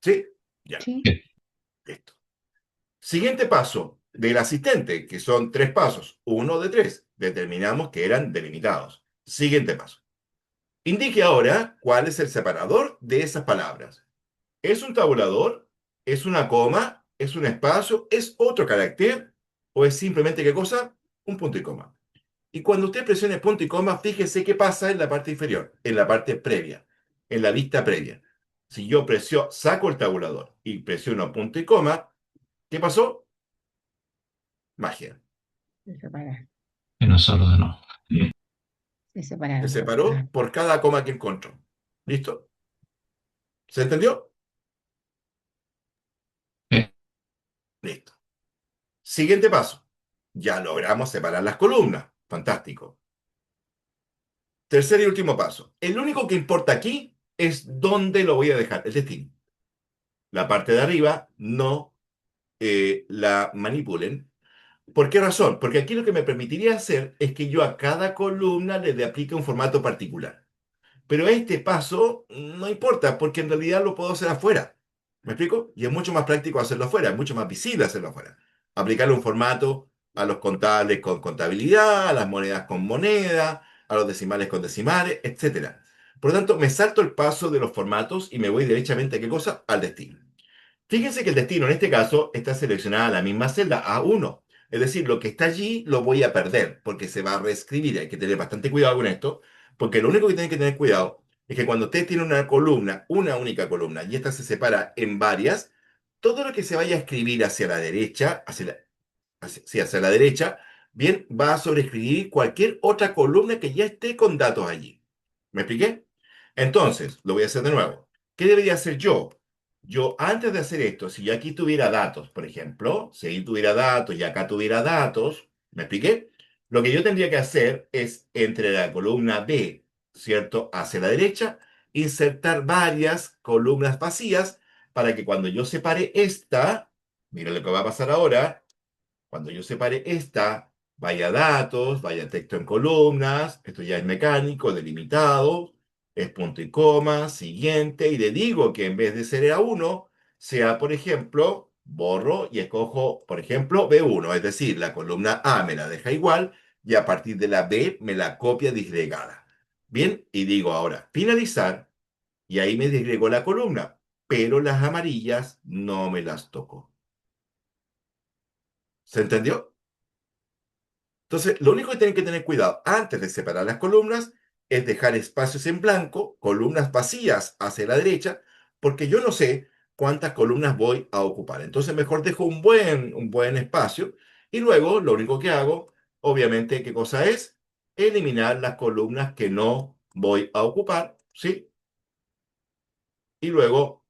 ¿Sí? Ya, Sí. listo. Siguiente paso del asistente, que son 3 pasos. 1 de 3. Determinamos que eran delimitados. Siguiente paso. Indique ahora cuál es el separador de esas palabras. ¿Es un tabulador? ¿Es una coma? ¿Es un espacio? ¿Es otro carácter? ¿O es simplemente qué cosa? Un punto y coma. Y cuando usted presione punto y coma, fíjese qué pasa en la parte inferior, en la parte previa, en la vista previa. Si yo saco el tabulador y presiono punto y coma, ¿qué pasó? Magia. Se separaron. Que no solo de no. Se Se separaron. separó por cada coma que encontró. ¿Listo? ¿Se entendió? Eh, Listo. Siguiente paso. Ya logramos separar las columnas. Fantástico. Tercer y último paso. El único que importa aquí es dónde lo voy a dejar, el destino. La parte de arriba no la manipulen. ¿Por qué razón? Porque aquí lo que me permitiría hacer es que yo a cada columna le aplique un formato particular. Pero este paso no importa, porque en realidad lo puedo hacer afuera. ¿Me explico? Y es mucho más práctico hacerlo afuera, es mucho más visible hacerlo afuera. Aplicarle un formato a los contables con contabilidad, a las monedas con moneda, a los decimales con decimales, etcétera. Por lo tanto, me salto el paso de los formatos y me voy derechamente, ¿a qué cosa? Al destino. Fíjense que el destino en este caso está seleccionada la misma celda, A1. Es decir, lo que está allí lo voy a perder porque se va a reescribir. Hay que tener bastante cuidado con esto, porque lo único que tienen que tener cuidado es que cuando usted tiene una columna, una única columna, y esta se separa en varias, todo lo que se vaya a escribir hacia la derecha, sí, hacia la derecha, bien, va a sobreescribir cualquier otra columna que ya esté con datos allí. ¿Me expliqué? Entonces, lo voy a hacer de nuevo. ¿Qué debería hacer yo? Yo, antes de hacer esto, si yo aquí tuviera datos, por ejemplo, si ahí tuviera datos y acá tuviera datos, ¿me expliqué? Lo que yo tendría que hacer es, entre la columna B, ¿cierto?, hacia la derecha, insertar varias columnas vacías para que cuando yo separe esta, mira lo que va a pasar ahora, cuando yo separe esta, vaya datos, vaya texto en columnas, esto ya es mecánico, delimitado, es punto y coma, siguiente, y le digo que en vez de ser A1, sea, por ejemplo, borro y escojo, por ejemplo, B1, es decir, la columna A me la deja igual y a partir de la B me la copia disgregada. Bien, y digo ahora, finalizar, y ahí me disgregó la columna, pero las amarillas no me las tocó. ¿Se entendió? Entonces, lo único que tienen que tener cuidado antes de separar las columnas es dejar espacios en blanco, columnas vacías hacia la derecha, porque yo no sé cuántas columnas voy a ocupar. Entonces, mejor dejo un buen espacio y luego lo único que hago, obviamente, ¿qué cosa es? Eliminar las columnas que no voy a ocupar, ¿sí? Y luego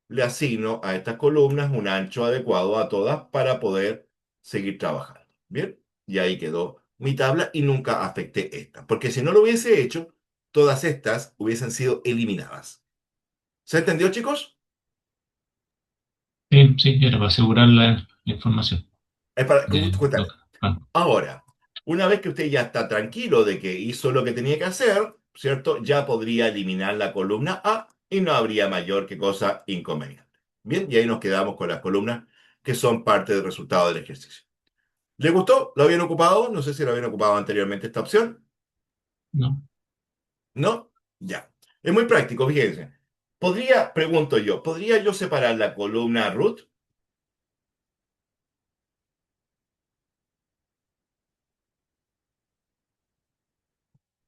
le asigno a estas columnas un ancho adecuado a todas para poder seguir trabajando. Bien, y ahí quedó mi tabla y nunca afecté esta, porque si no lo hubiese hecho, todas estas hubiesen sido eliminadas. ¿Se entendió, chicos? Sí, sí, era para asegurar la información Es para, de justamente. ah, Ahora, una vez que usted ya está tranquilo de que hizo lo que tenía que hacer, ¿cierto? Ya podría eliminar la columna A y no habría mayor que cosa inconveniente. Bien, y ahí nos quedamos con las columnas que son parte del resultado del ejercicio. ¿Le gustó? ¿Lo habían ocupado? No sé si lo habían ocupado anteriormente esta opción. ¿no? ¿No? Ya. Es muy práctico, fíjense. Pregunto yo, ¿podría yo separar la columna root?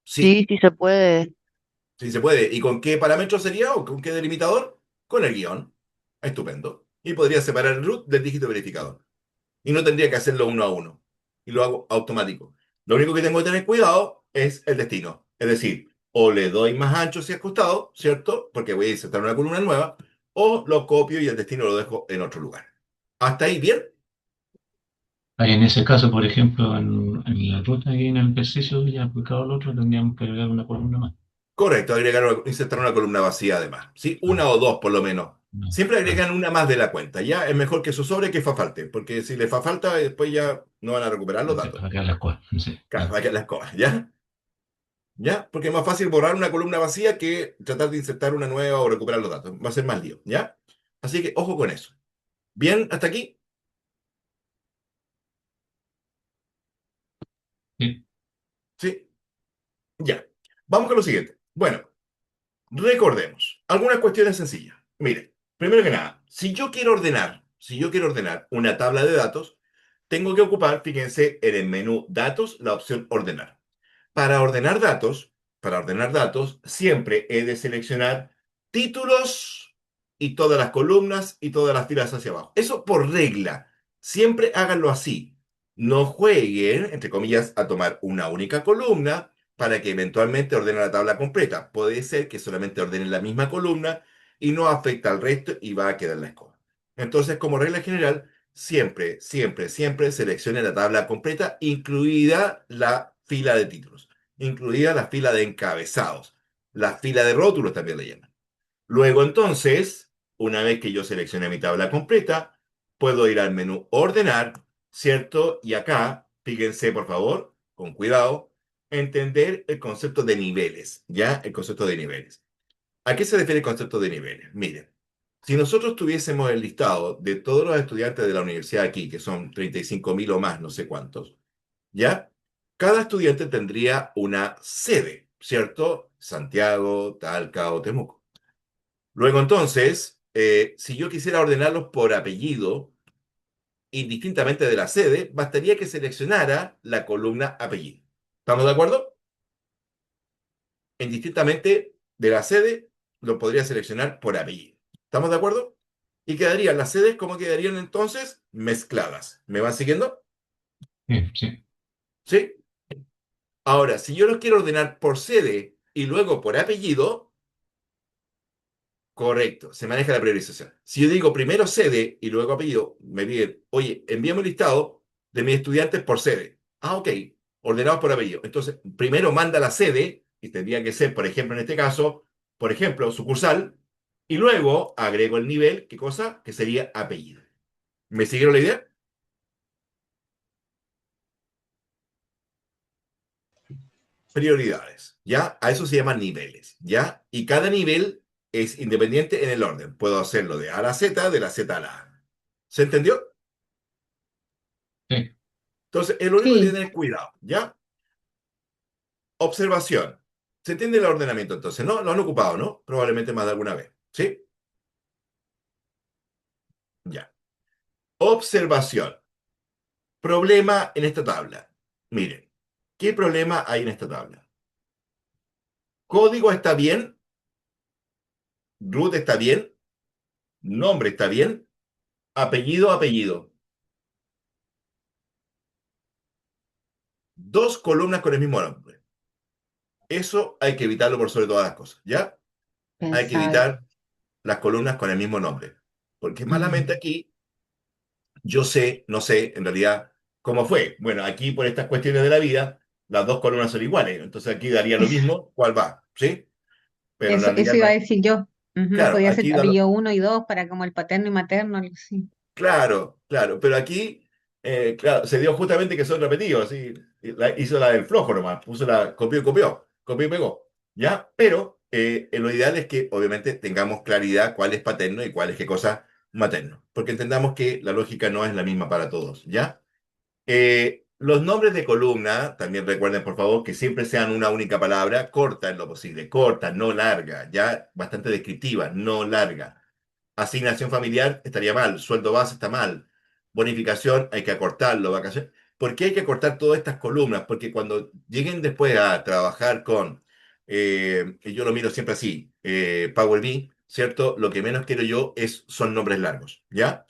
Sí, Sí, sí se puede. sí se puede. ¿Y con qué parámetro sería o con qué delimitador? Con el guión. Estupendo. Y podría separar el root del dígito verificador. Y no tendría que hacerlo uno a uno. Y lo hago automático. Lo único que tengo que tener cuidado es el destino. Es decir, o le doy más ancho si es costado, ¿cierto? Porque voy a insertar una columna nueva, o lo copio y el destino lo dejo en otro lugar. ¿Hasta ahí bien? Ahí en ese caso, por ejemplo, en la ruta y en el ejercicio ya aplicado el otro, tendríamos que agregar una columna más. Correcto, insertar una columna vacía además. ¿Sí? Ah, Una o dos por lo menos. no, Siempre claro, agregan una más de la cuenta. Ya es mejor que eso sobre que fa falte, porque si le fa falta, después ya no van a recuperar los datos. va a quedar las cosas. Sí, Claro, va a quedar las cosas, ¿ya? ¿Ya? Porque es más fácil borrar una columna vacía que tratar de insertar una nueva o recuperar los datos. Va a ser más lío, ¿ya? Así que ojo con eso. ¿Bien? ¿Hasta aquí? sí, Sí. Ya. Vamos con lo siguiente. Bueno, recordemos algunas cuestiones sencillas. Mire, primero que nada, si yo quiero ordenar una tabla de datos, tengo que ocupar, fíjense, en el menú Datos, la opción Ordenar. Para ordenar datos, para ordenar datos, siempre he de seleccionar títulos y todas las columnas y todas las filas hacia abajo. Eso por regla. Siempre háganlo así. No jueguen, entre comillas, a tomar una única columna para que eventualmente ordenen la tabla completa. Puede ser que solamente ordenen la misma columna y no afecta al resto y va a quedar la escoba. Entonces, como regla general, siempre, siempre, siempre seleccione la tabla completa, incluida la fila de títulos, incluida la fila de encabezados, la fila de rótulos también le llaman. Luego entonces, una vez que yo seleccione mi tabla completa, puedo ir al menú ordenar, ¿cierto? Y acá, fíjense por favor, con cuidado, entender el concepto de niveles, ¿ya? El concepto de niveles. ¿A qué se refiere el concepto de niveles? Miren, si nosotros tuviésemos el listado de todos los estudiantes de la universidad aquí, que son 35.000 o más, no sé cuántos, ¿ya? Cada estudiante tendría una sede, ¿cierto? Santiago, Talca o Temuco. Luego entonces, si yo quisiera ordenarlos por apellido, indistintamente de la sede, bastaría que seleccionara la columna apellido. ¿Estamos de acuerdo? Indistintamente de la sede, lo podría seleccionar por apellido. ¿Estamos de acuerdo? Y quedarían las sedes, ¿cómo quedarían entonces? Mezcladas. ¿Me van siguiendo? Sí, sí. ¿Sí? Ahora, si yo los quiero ordenar por sede y luego por apellido, correcto, se maneja la priorización. Si yo digo primero sede y luego apellido, me piden, oye, envíame un listado de mis estudiantes por sede. Ah, ok, ordenados por apellido. Entonces, primero manda la sede, y tendría que ser, por ejemplo, en este caso, por ejemplo, sucursal, y luego agrego el nivel, ¿qué cosa? Que sería apellido. ¿Me siguieron la idea? Prioridades, ¿ya? A eso se llaman niveles, ¿ya? Y cada nivel es independiente en el orden. Puedo hacerlo de A a la Z, de la Z a la A. ¿Se entendió? Sí. Entonces, es lo único que tiene que Sí, tener cuidado, ¿ya? Observación. ¿Se entiende el ordenamiento entonces? ¿No? Lo han ocupado, ¿no? Probablemente más de alguna vez. ¿Sí? Ya. Observación. Problema en esta tabla. Miren, ¿qué problema hay en esta tabla? Código está bien, root está bien, nombre está bien, apellido, apellido. Dos columnas con el mismo nombre. Eso hay que evitarlo por sobre todas las cosas, ¿ya? Hay que pensaba eso. evitar las columnas con el mismo nombre. Porque malamente Mm. aquí yo sé, no sé en realidad cómo fue. Bueno, aquí por estas cuestiones de la vida, las dos columnas son iguales. Entonces aquí daría lo mismo, ¿cuál va? ¿Sí? Pero en Eso realidad iba no a hay. decir yo. Ujú, Claro, podía ser aquí da lo. apellido 1 y 2 para como el paterno y materno, algo así. Claro, claro. Pero aquí, claro, se dio justamente que son repetidos. ¿Sí? Hizo la del flojo nomás. Puso la. Copió y copió. Copió y pegó. ¿Ya? Pero lo ideal es que obviamente tengamos claridad cuál es paterno y cuál es qué cosa materno. Porque entendamos que la lógica no es la misma para todos. ¿Ya? Los nombres de columna, también recuerden por favor que siempre sean una única palabra, corta en lo posible, corta, no larga, ya bastante descriptiva, no larga. Asignación familiar estaría mal, sueldo base está mal, bonificación hay que acortarlo, vacaciones. ¿Por qué hay que acortar todas estas columnas? Porque cuando lleguen después a trabajar con, y yo lo miro siempre así, Power BI, ¿cierto? Lo que menos quiero yo son nombres largos, ¿ya?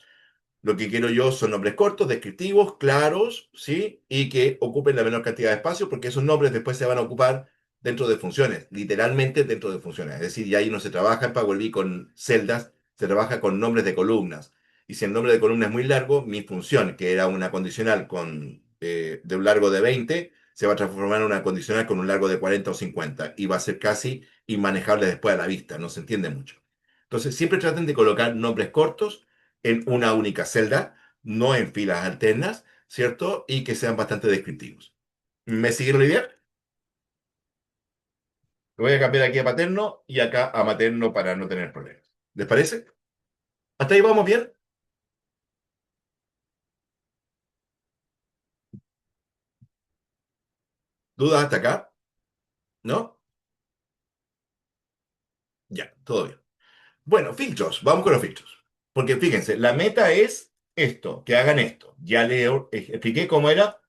Lo que quiero yo son nombres cortos, descriptivos, claros, ¿sí? Y que ocupen la menor cantidad de espacio, porque esos nombres después se van a ocupar dentro de funciones, literalmente dentro de funciones. Es decir, ya ahí no se trabaja en Power BI con celdas, se trabaja con nombres de columnas. Y si el nombre de columna es muy largo, mi función, que era una condicional de un largo de 20, se va a transformar en una condicional con un largo de 40 o 50 y va a ser casi inmanejable después a la vista, no se entiende mucho. Entonces, siempre traten de colocar nombres cortos en una única celda, no en filas alternas, ¿cierto? Y que sean bastante descriptivos. ¿Me siguen la idea? Lo voy a cambiar aquí a paterno y acá a materno para no tener problemas. ¿Les parece? ¿Hasta ahí vamos bien? ¿Dudas hasta acá? ¿No? Ya, todo bien. Bueno, filtros, vamos con los filtros. Porque fíjense, la meta es esto, que hagan esto. Ya les expliqué cómo era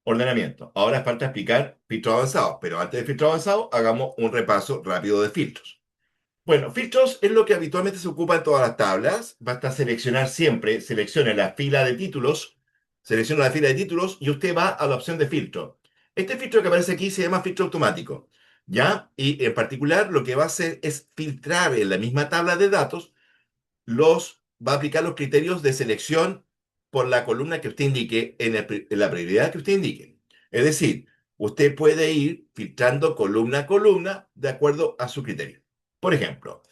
ordenamiento. Ahora falta explicar filtros avanzados, pero antes de filtro avanzado, hagamos un repaso rápido de filtros. Bueno, filtros es lo que habitualmente se ocupa en todas las tablas. Basta seleccionar siempre, seleccione la fila de títulos, selecciona la fila de títulos y usted va a la opción de filtro. Este filtro que aparece aquí se llama filtro automático, ¿ya? Y en particular lo que va a hacer es filtrar en la misma tabla de datos va a aplicar los criterios de selección por la columna que usted indique en la prioridad que usted indique. Es decir, usted puede ir filtrando columna a columna de acuerdo a su criterio. Por ejemplo,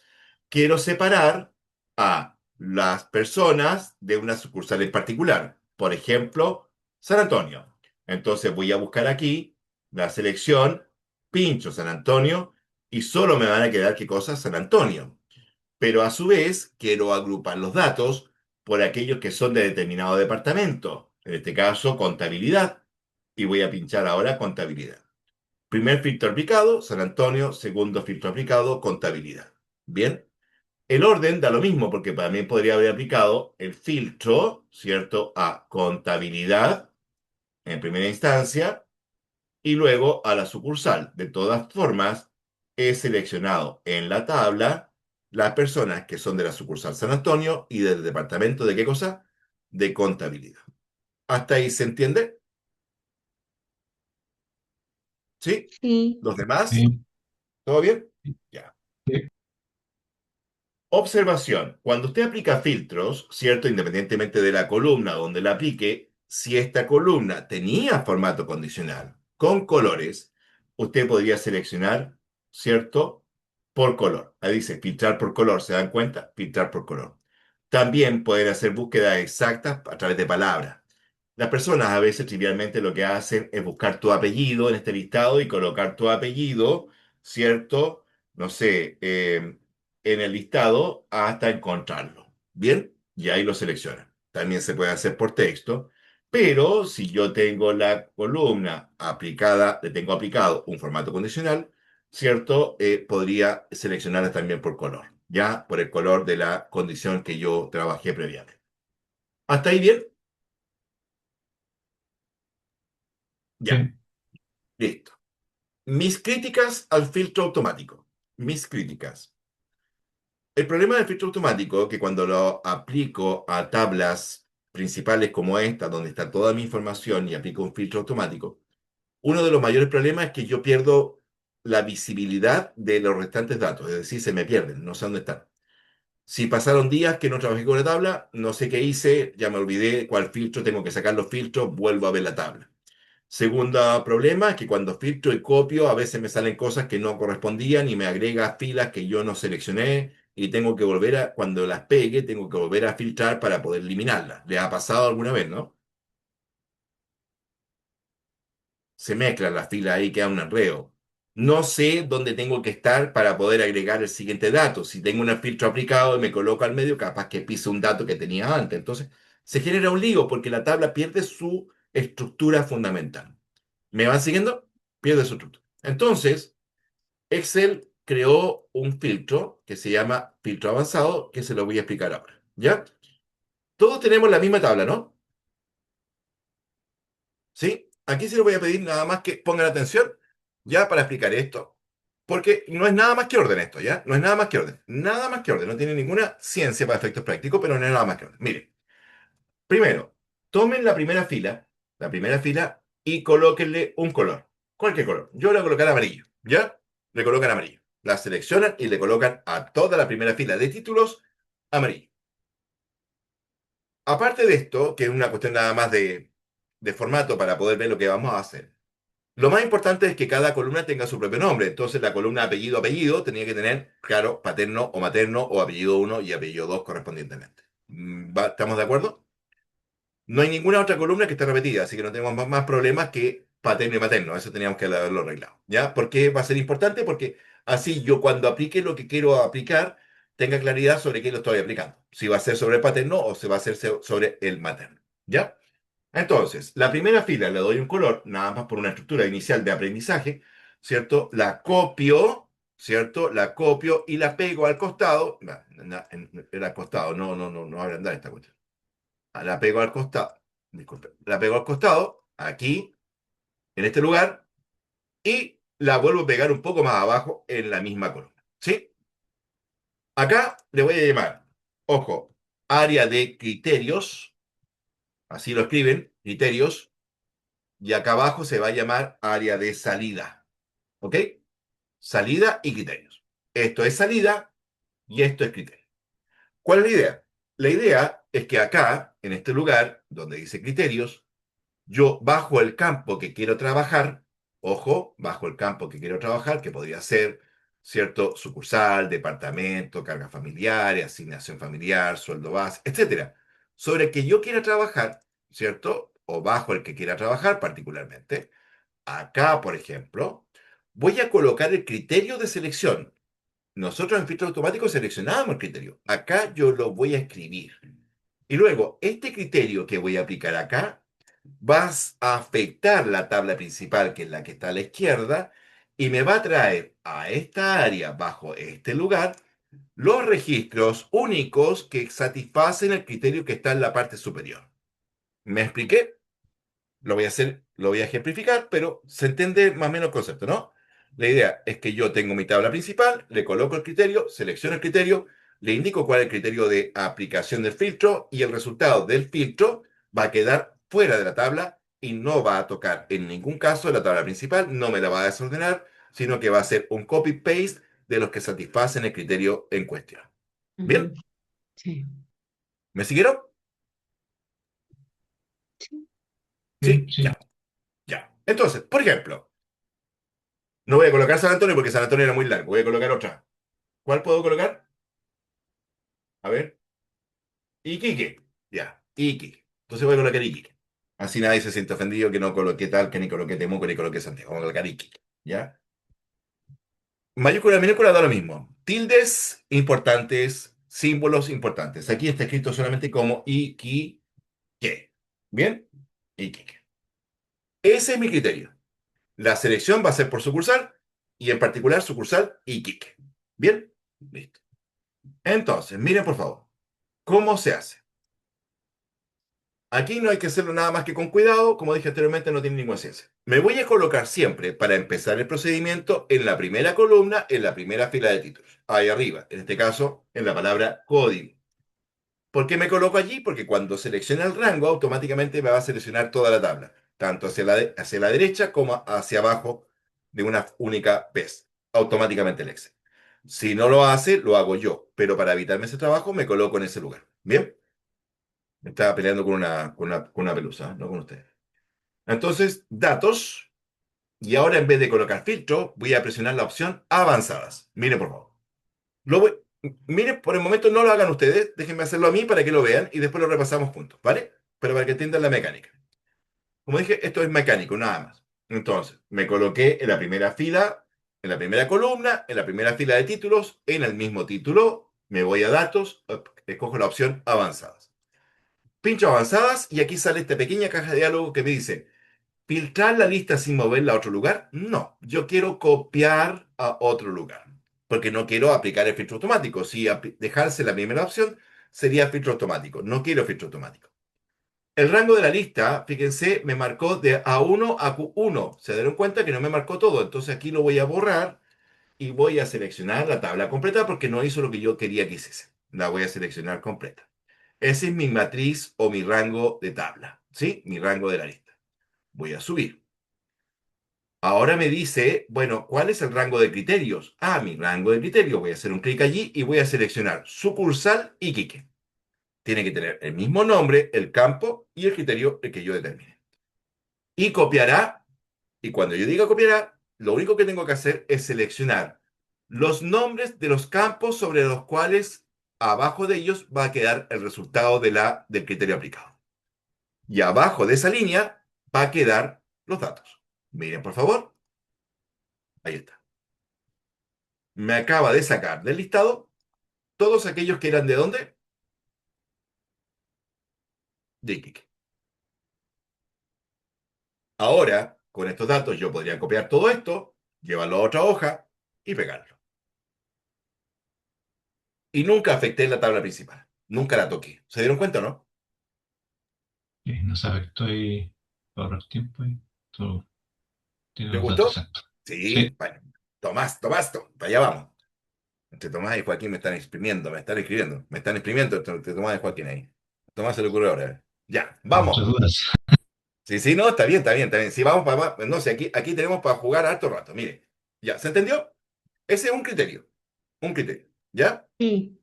quiero separar a las personas de una sucursal en particular. Por ejemplo, San Antonio. Entonces voy a buscar aquí la selección, pincho San Antonio y solo me van a quedar qué cosas San Antonio, pero a su vez quiero agrupar los datos por aquellos que son de determinado departamento, en este caso contabilidad, y voy a pinchar ahora contabilidad. Primer filtro aplicado, San Antonio. Segundo filtro aplicado, contabilidad. Bien. El orden da lo mismo, porque también podría haber aplicado el filtro, ¿cierto?, a contabilidad en primera instancia y luego a la sucursal. De todas formas, he seleccionado en la tabla las personas que son de la sucursal San Antonio y del departamento de qué cosa? De contabilidad. ¿Hasta ahí se entiende? ¿Sí? Sí, ¿Los demás? Sí, ¿Todo bien? Ya. sí, Observación. Cuando usted aplica filtros, ¿cierto? Independientemente de la columna donde la aplique, si esta columna tenía formato condicional con colores, usted podría seleccionar, ¿cierto? Por color. Ahí dice filtrar por color, ¿se dan cuenta? Filtrar por color. También pueden hacer búsquedas exactas a través de palabras. Las personas a veces trivialmente lo que hacen es buscar tu apellido en este listado y colocar tu apellido, ¿cierto? No sé, en el listado hasta encontrarlo. ¿Bien? Y ahí lo seleccionan. También se puede hacer por texto, pero si yo tengo la columna aplicada, le tengo aplicado un formato condicional, ¿cierto? Podría seleccionarla también por color, ya por el color de la condición que yo trabajé previamente. ¿Hasta ahí bien? Ya, sí. listo. Mis críticas al filtro automático. Mis críticas. El problema del filtro automático, que cuando lo aplico a tablas principales como esta, donde está toda mi información y aplico un filtro automático, uno de los mayores problemas es que yo pierdo la visibilidad de los restantes datos, es decir, se me pierden, no sé dónde están. Si pasaron días que no trabajé con la tabla, no sé qué hice, ya me olvidé cuál filtro, tengo que sacar los filtros, vuelvo a ver la tabla. Segundo problema es que cuando filtro y copio, a veces me salen cosas que no correspondían y me agrega filas que yo no seleccioné y tengo que volver a, cuando las pegue, tengo que volver a filtrar para poder eliminarlas. ¿Le ha pasado alguna vez, no? Se mezclan las filas ahí, queda un enredo. No sé dónde tengo que estar para poder agregar el siguiente dato. Si tengo un filtro aplicado y me coloco al medio, capaz que pise un dato que tenía antes. Entonces, se genera un lío porque la tabla pierde su estructura fundamental. ¿Me van siguiendo? Pierde su estructura. Entonces, Excel creó un filtro que se llama filtro avanzado, que se lo voy a explicar ahora. ¿Ya? Todos tenemos la misma tabla, ¿no? ¿Sí? Aquí se lo voy a pedir nada más que pongan atención ya para explicar esto, porque no es nada más que orden esto, ¿ya? No es nada más que orden. Nada más que orden. No tiene ninguna ciencia para efectos prácticos, pero no es nada más que orden. Miren, primero, tomen la primera fila, y colóquenle un color. Cualquier color. Yo le voy a colocar amarillo, ¿ya? Le colocan amarillo. La seleccionan y le colocan a toda la primera fila de títulos amarillo. Aparte de esto, que es una cuestión nada más de formato para poder ver lo que vamos a hacer. Lo más importante es que cada columna tenga su propio nombre. Entonces, la columna apellido apellido tenía que tener, claro, paterno o materno o apellido uno y apellido 2 correspondientemente. ¿Estamos de acuerdo? No hay ninguna otra columna que esté repetida, así que no tenemos más problemas que paterno y materno. Eso teníamos que haberlo arreglado. ¿Ya? ¿Por qué va a ser importante? Porque así yo cuando aplique lo que quiero aplicar, tenga claridad sobre qué lo estoy aplicando. Si va a ser sobre el paterno o si va a ser sobre el materno. ¿Ya? Entonces, la primera fila le doy un color, nada más por una estructura inicial de aprendizaje, ¿cierto? La copio, ¿cierto? La copio y la pego al costado. Era al costado, no va a agrandar esta cuestión. La pego al costado, disculpe, la pego al costado, aquí, en este lugar, y la vuelvo a pegar un poco más abajo en la misma columna, ¿sí? Acá le voy a llamar, ojo, área de criterios, así lo escriben, criterios, y acá abajo se va a llamar área de salida, ¿ok? Salida y criterios. Esto es salida y esto es criterio. ¿Cuál es la idea? La idea es que acá, en este lugar, donde dice criterios, yo bajo el campo que quiero trabajar, ojo, bajo el campo que quiero trabajar, que podría ser, ¿cierto? Sucursal, departamento, carga familiar, asignación familiar, sueldo base, etcétera. Sobre el que yo quiera trabajar, ¿cierto? O bajo el que quiera trabajar particularmente. Acá, por ejemplo, voy a colocar el criterio de selección. Nosotros en filtro automático seleccionábamos el criterio. Acá yo lo voy a escribir. Y luego, este criterio que voy a aplicar acá vas a afectar la tabla principal, que es la que está a la izquierda, y me va a traer a esta área bajo este lugar los registros únicos que satisfacen el criterio que está en la parte superior. ¿Me expliqué? Lo voy a hacer, lo voy a ejemplificar, pero se entiende más o menos el concepto, ¿no? La idea es que yo tengo mi tabla principal, le coloco el criterio, selecciono el criterio, le indico cuál es el criterio de aplicación del filtro y el resultado del filtro va a quedar fuera de la tabla y no va a tocar en ningún caso la tabla principal, no me la va a desordenar, sino que va a ser un copy-paste de los que satisfacen el criterio en cuestión. ¿Bien? Ujú. Sí. ¿Me siguieron? Sí. Sí, Sí, sí. ya, ya. Entonces, por ejemplo, no voy a colocar San Antonio porque San Antonio era muy largo. Voy a colocar otra. ¿Cuál puedo colocar? A ver. Iquique. Ya. Iquique. Entonces voy a colocar Iquique. Así nadie se siente ofendido que no coloqué tal, que ni coloqué Temuco, ni coloqué Santiago. Vamos a colocar Iquique. ¿Ya? Mayúscula, minúscula, da lo mismo. Tildes importantes, símbolos importantes. Aquí está escrito solamente como Iquique. ¿Bien? Iquique. Ese es mi criterio. La selección va a ser por sucursal y en particular sucursal Iquique. ¿Bien? Listo. Entonces, miren por favor, ¿cómo se hace? Aquí no hay que hacerlo nada más que con cuidado, como dije anteriormente, no tiene ninguna ciencia. Me voy a colocar siempre, para empezar el procedimiento, en la primera columna, en la primera fila de títulos, ahí arriba, en este caso, en la palabra código. ¿Por qué me coloco allí? Porque cuando seleccione el rango, automáticamente me va a seleccionar toda la tabla, tanto hacia la derecha como hacia abajo de una única vez, automáticamente el Excel. Si no lo hace, lo hago yo, pero para evitarme ese trabajo, me coloco en ese lugar. ¿Bien? Me estaba peleando con una pelusa, ¿eh? No con ustedes. Entonces, datos, y ahora en vez de colocar filtro, voy a presionar la opción avanzadas. Miren, por favor. Lo voy- Miren, por el momento no lo hagan ustedes, déjenme hacerlo a mí para que lo vean y después lo repasamos juntos, ¿vale? Pero para que entiendan la mecánica. Como dije, esto es mecánico, nada más. Entonces, me coloqué en la primera fila, en la primera columna, en la primera fila de títulos, en el mismo título, me voy a datos, escojo la opción avanzadas. Pincho avanzadas y aquí sale esta pequeña caja de diálogo que me dice, ¿filtrar la lista sin moverla a otro lugar? No, yo quiero copiar a otro lugar, porque no quiero aplicar el filtro automático. Si dejarse la primera opción, sería filtro automático. No quiero filtro automático. El rango de la lista, fíjense, me marcó de A1 a Q1. Se dieron cuenta que no me marcó todo, entonces aquí lo voy a borrar y voy a seleccionar la tabla completa porque no hizo lo que yo quería que hiciese. La voy a seleccionar completa. Ese es mi matriz o mi rango de tabla, ¿sí? Mi rango de la lista. Voy a subir. Ahora me dice, bueno, ¿cuál es el rango de criterios? Ah, mi rango de criterios. Voy a hacer un clic allí y voy a seleccionar sucursal Iquique. Tiene que tener el mismo nombre, el campo y el criterio el que yo determine. Y copiará, y cuando yo diga copiará, lo único que tengo que hacer es seleccionar los nombres de los campos sobre los cuales abajo de ellos va a quedar el resultado del criterio aplicado. Y abajo de esa línea va a quedar los datos. Miren, por favor. Ahí está. Me acaba de sacar del listado todos aquellos que eran de dónde? De Iquique. Ahora, con estos datos, yo podría copiar todo esto, llevarlo a otra hoja y pegarlo. Y nunca afecté la tabla principal. Nunca la toqué. ¿Se dieron cuenta o no? No sabe que estoy para ahorrar tiempo y todo tiene ¿Te los datos gustó? exactos. Sí. Sí, Bueno, Tomás, para allá vamos. Entre Tomás y Joaquín me están exprimiendo, me están escribiendo, me están exprimiendo entre Tomás y Joaquín ahí. Tomás se le ocurrió ahora. Ya, muchas vamos. dudas. Sí, sí, no, está bien, está bien, está bien. Sí, vamos para, no sé, aquí tenemos para jugar harto rato. Mire, ya, ¿se entendió? Ese es un criterio. Un criterio. ¿Ya? Sí.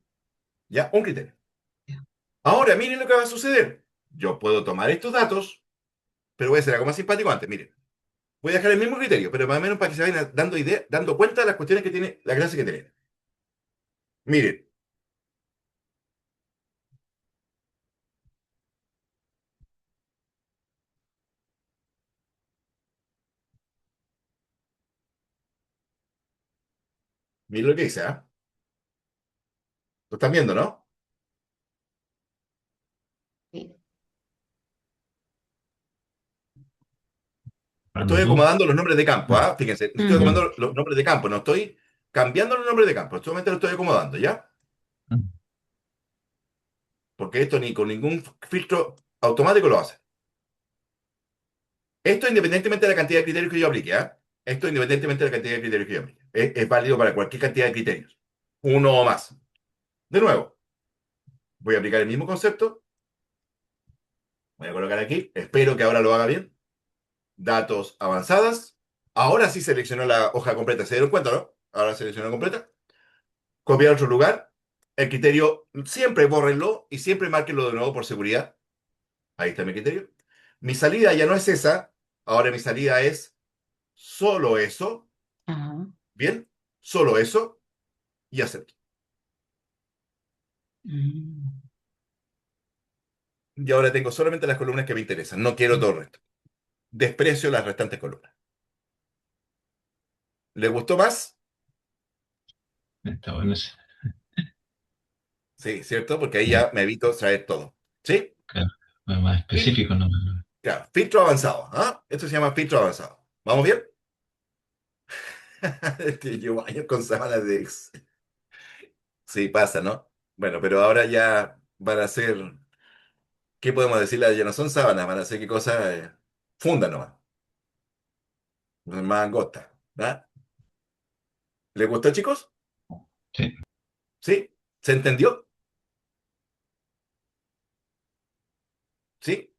¿Ya? Un criterio. Ahora, miren lo que va a suceder. Yo puedo tomar estos datos, pero voy a hacer algo más simpático antes. Miren, voy a dejar el mismo criterio, pero más o menos para que se vayan dando idea, dando cuenta de las cuestiones que tiene la clase que tiene. Miren, miren lo que dice, ¿ah? Lo están viendo, ¿no? Sí. para Estoy los dos. acomodando los nombres de campo, Ah, ¿ah? Fíjense, estoy Ujú. acomodando los nombres de campo, no estoy cambiando los nombres de campo, solamente lo estoy acomodando, ¿ya? ah, Porque esto ni con ningún filtro automático lo hace. Esto independientemente de la cantidad de criterios que yo aplique, ¿ah? Esto independientemente de la cantidad de criterios que yo aplique. Es válido para cualquier cantidad de criterios. Uno o más. De nuevo, voy a aplicar el mismo concepto. Voy a colocar aquí. Espero que ahora lo haga bien. Datos avanzadas. Ahora sí seleccionó la hoja completa. ¿Se dieron cuenta, no? Ahora seleccionó completa. Copiar otro lugar. El criterio, siempre bórrenlo y siempre márquenlo de nuevo por seguridad. Ahí está mi criterio. Mi salida ya no es esa. Ahora mi salida es solo eso. Ajá. Bien, solo eso y acepto. Mm. Y ahora tengo solamente las columnas que me interesan. No quiero todo el resto. Desprecio las restantes columnas. ¿Le gustó más? está bueno ese. Sí, ¿cierto? Porque ahí Sí, ya me evito traer todo. ¿Sí? claro. Más Y, específico, ¿no? claro, filtro avanzado. ¿Ah? Esto se llama filtro avanzado. ¿Vamos bien? Llevo años con sábanas de Excel. Sí, pasa, ¿no? Bueno, pero ahora ya van a ser, ¿qué podemos decirle? Ya no son sábanas, van a ser qué cosa, funda nomás, más angosta. ¿Ah? ¿Les gustó, chicos? Sí, ¿Sí? ¿Se entendió? ¿Sí?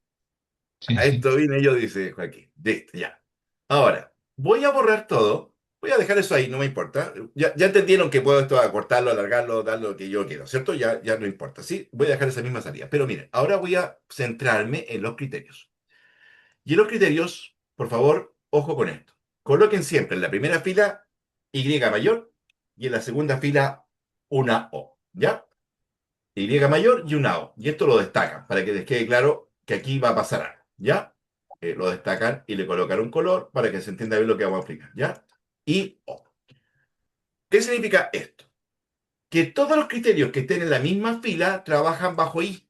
sí, A sí. esto vine yo, dice Joaquín. Listo, ya. Ahora, voy a borrar todo. Voy a dejar eso ahí, no me importa. Ya entendieron que puedo esto acortarlo, alargarlo, dar lo que yo quiero, ¿cierto? Ya no importa. Sí, voy a dejar esa misma salida. Pero miren, ahora voy a centrarme en los criterios. Y en los criterios, por favor, ojo con esto. Coloquen siempre en la primera fila Y mayor y en la segunda fila una O. ¿Ya? Y mayor y una O. Y esto lo destacan para que les quede claro que aquí va a pasar algo. ¿Ya? Lo destacan y le colocan un color para que se entienda bien lo que vamos a aplicar. ¿Ya? Y O. ¿Qué significa esto? Que todos los criterios que estén en la misma fila trabajan bajo I.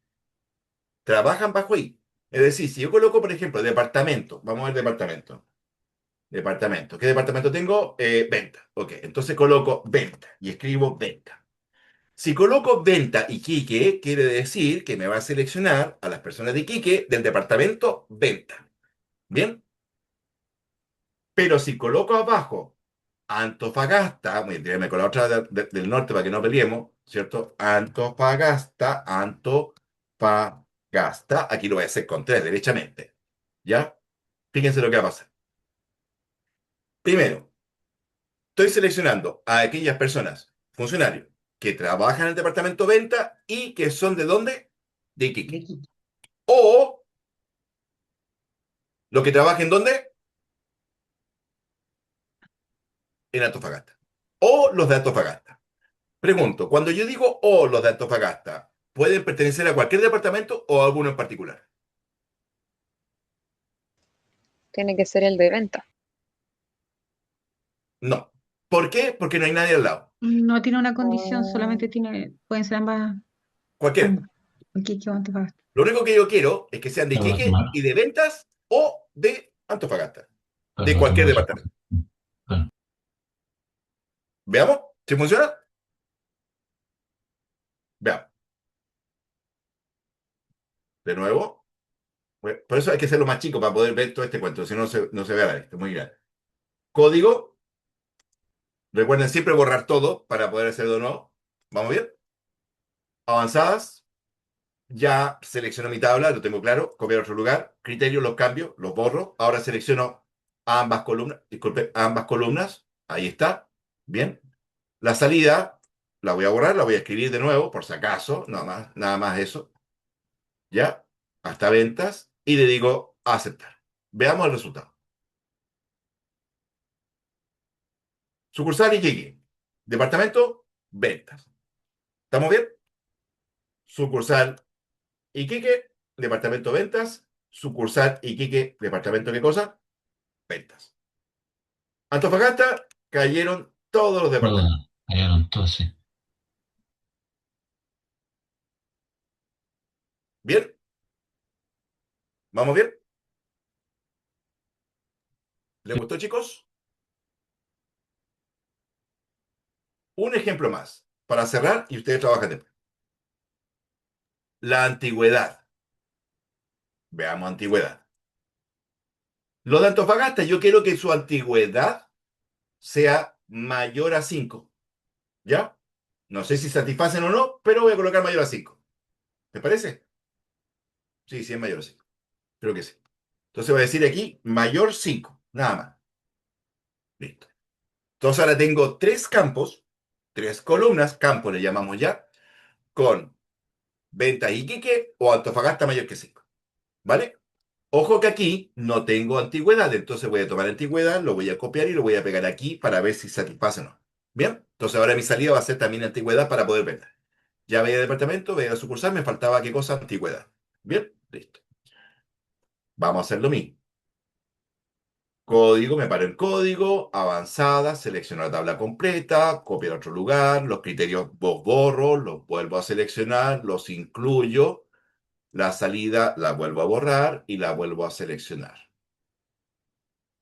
Trabajan bajo I. Es decir, si yo coloco, por ejemplo, departamento, vamos a ver departamento. Departamento. ¿Qué departamento tengo? Venta. Ok, entonces coloco venta y escribo venta. Si coloco venta Iquique, quiere decir que me va a seleccionar a las personas de Iquique del departamento venta. ¿Bien? Pero si coloco abajo Antofagasta, voy a tirarme con la otra del norte para que no peleemos, ¿cierto? Antofagasta, Antofagasta. Aquí lo voy a hacer con tres, derechamente. ¿Ya? Fíjense lo que va a pasar. Primero, estoy seleccionando a aquellas personas, funcionarios, que trabajan en el departamento venta y que son ¿de dónde? De De Iquique. aquí. O los que trabajen ¿dónde? En Antofagasta. O los de Antofagasta. Pregunto, cuando yo digo o los de Antofagasta, ¿pueden pertenecer a cualquier departamento o a alguno en particular? Tiene que ser el de venta. No. ¿Por qué? Porque no hay nadie al lado. No tiene una condición, Oh, solamente tiene, pueden ser ambas, Cualquiera. ambas. Aquí, ¿qué Antofagasta? Lo único que yo quiero es que sean de Ya para Iquique tomar, y de ventas o de Antofagasta. De para cualquier tomar eso. departamento. Claro. ¿Veamos? ¿Si funciona? Veamos. De nuevo. Bueno, por eso hay que hacerlo más chico para poder ver todo este cuento, si no, no se ve a la vista, muy grande. Código, recuerden siempre borrar todo para poder hacerlo de nuevo. ¿Vamos bien? Avanzadas, ya selecciono mi tabla, lo tengo claro, copiar otro lugar, criterios, los cambio, los borro. Ahora selecciono ambas columnas, disculpe, ambas columnas, ahí está, bien. La salida, la voy a borrar, la voy a escribir de nuevo, por si acaso, nada más eso, ¿ya? Hasta ventas, y le digo aceptar. Veamos el resultado. Sucursal Iquique. Departamento, ventas. ¿Estamos bien? Sucursal Iquique, departamento ventas. Sucursal Iquique, departamento ¿qué cosa? Ventas. Antofagasta, cayeron todos los Todo, departamentos. hallaron todo, sí. ¿Bien? ¿Vamos bien? ¿Les gustó, chicos? Un ejemplo más, para cerrar y ustedes trabajan después. La antigüedad. Veamos antigüedad. Lo de Antofagasta, yo quiero que su antigüedad sea mayor a 5. ¿Ya? No sé si satisfacen o no, pero voy a colocar mayor a 5. ¿Te parece? Sí, sí, es mayor a 5. Creo que sí. Entonces voy a decir aquí mayor 5. Nada más. Listo. Entonces ahora tengo tres campos, tres columnas, campo le llamamos ya, con Ventas Iquique o Antofagasta mayor que 5. ¿Vale? Ojo que aquí no tengo antigüedad, entonces voy a tomar antigüedad, lo voy a copiar y lo voy a pegar aquí para ver si satisface o no. ¿Bien? Entonces ahora mi salida va a ser también antigüedad para poder vender. Ya veía departamento, veía sucursal, me faltaba qué cosa, antigüedad. Bien, listo. Vamos a hacer lo mismo. Código, me paro en código, avanzada, selecciono la tabla completa, copio a otro lugar, los criterios los borro, los vuelvo a seleccionar, los incluyo, la salida la vuelvo a borrar y la vuelvo a seleccionar.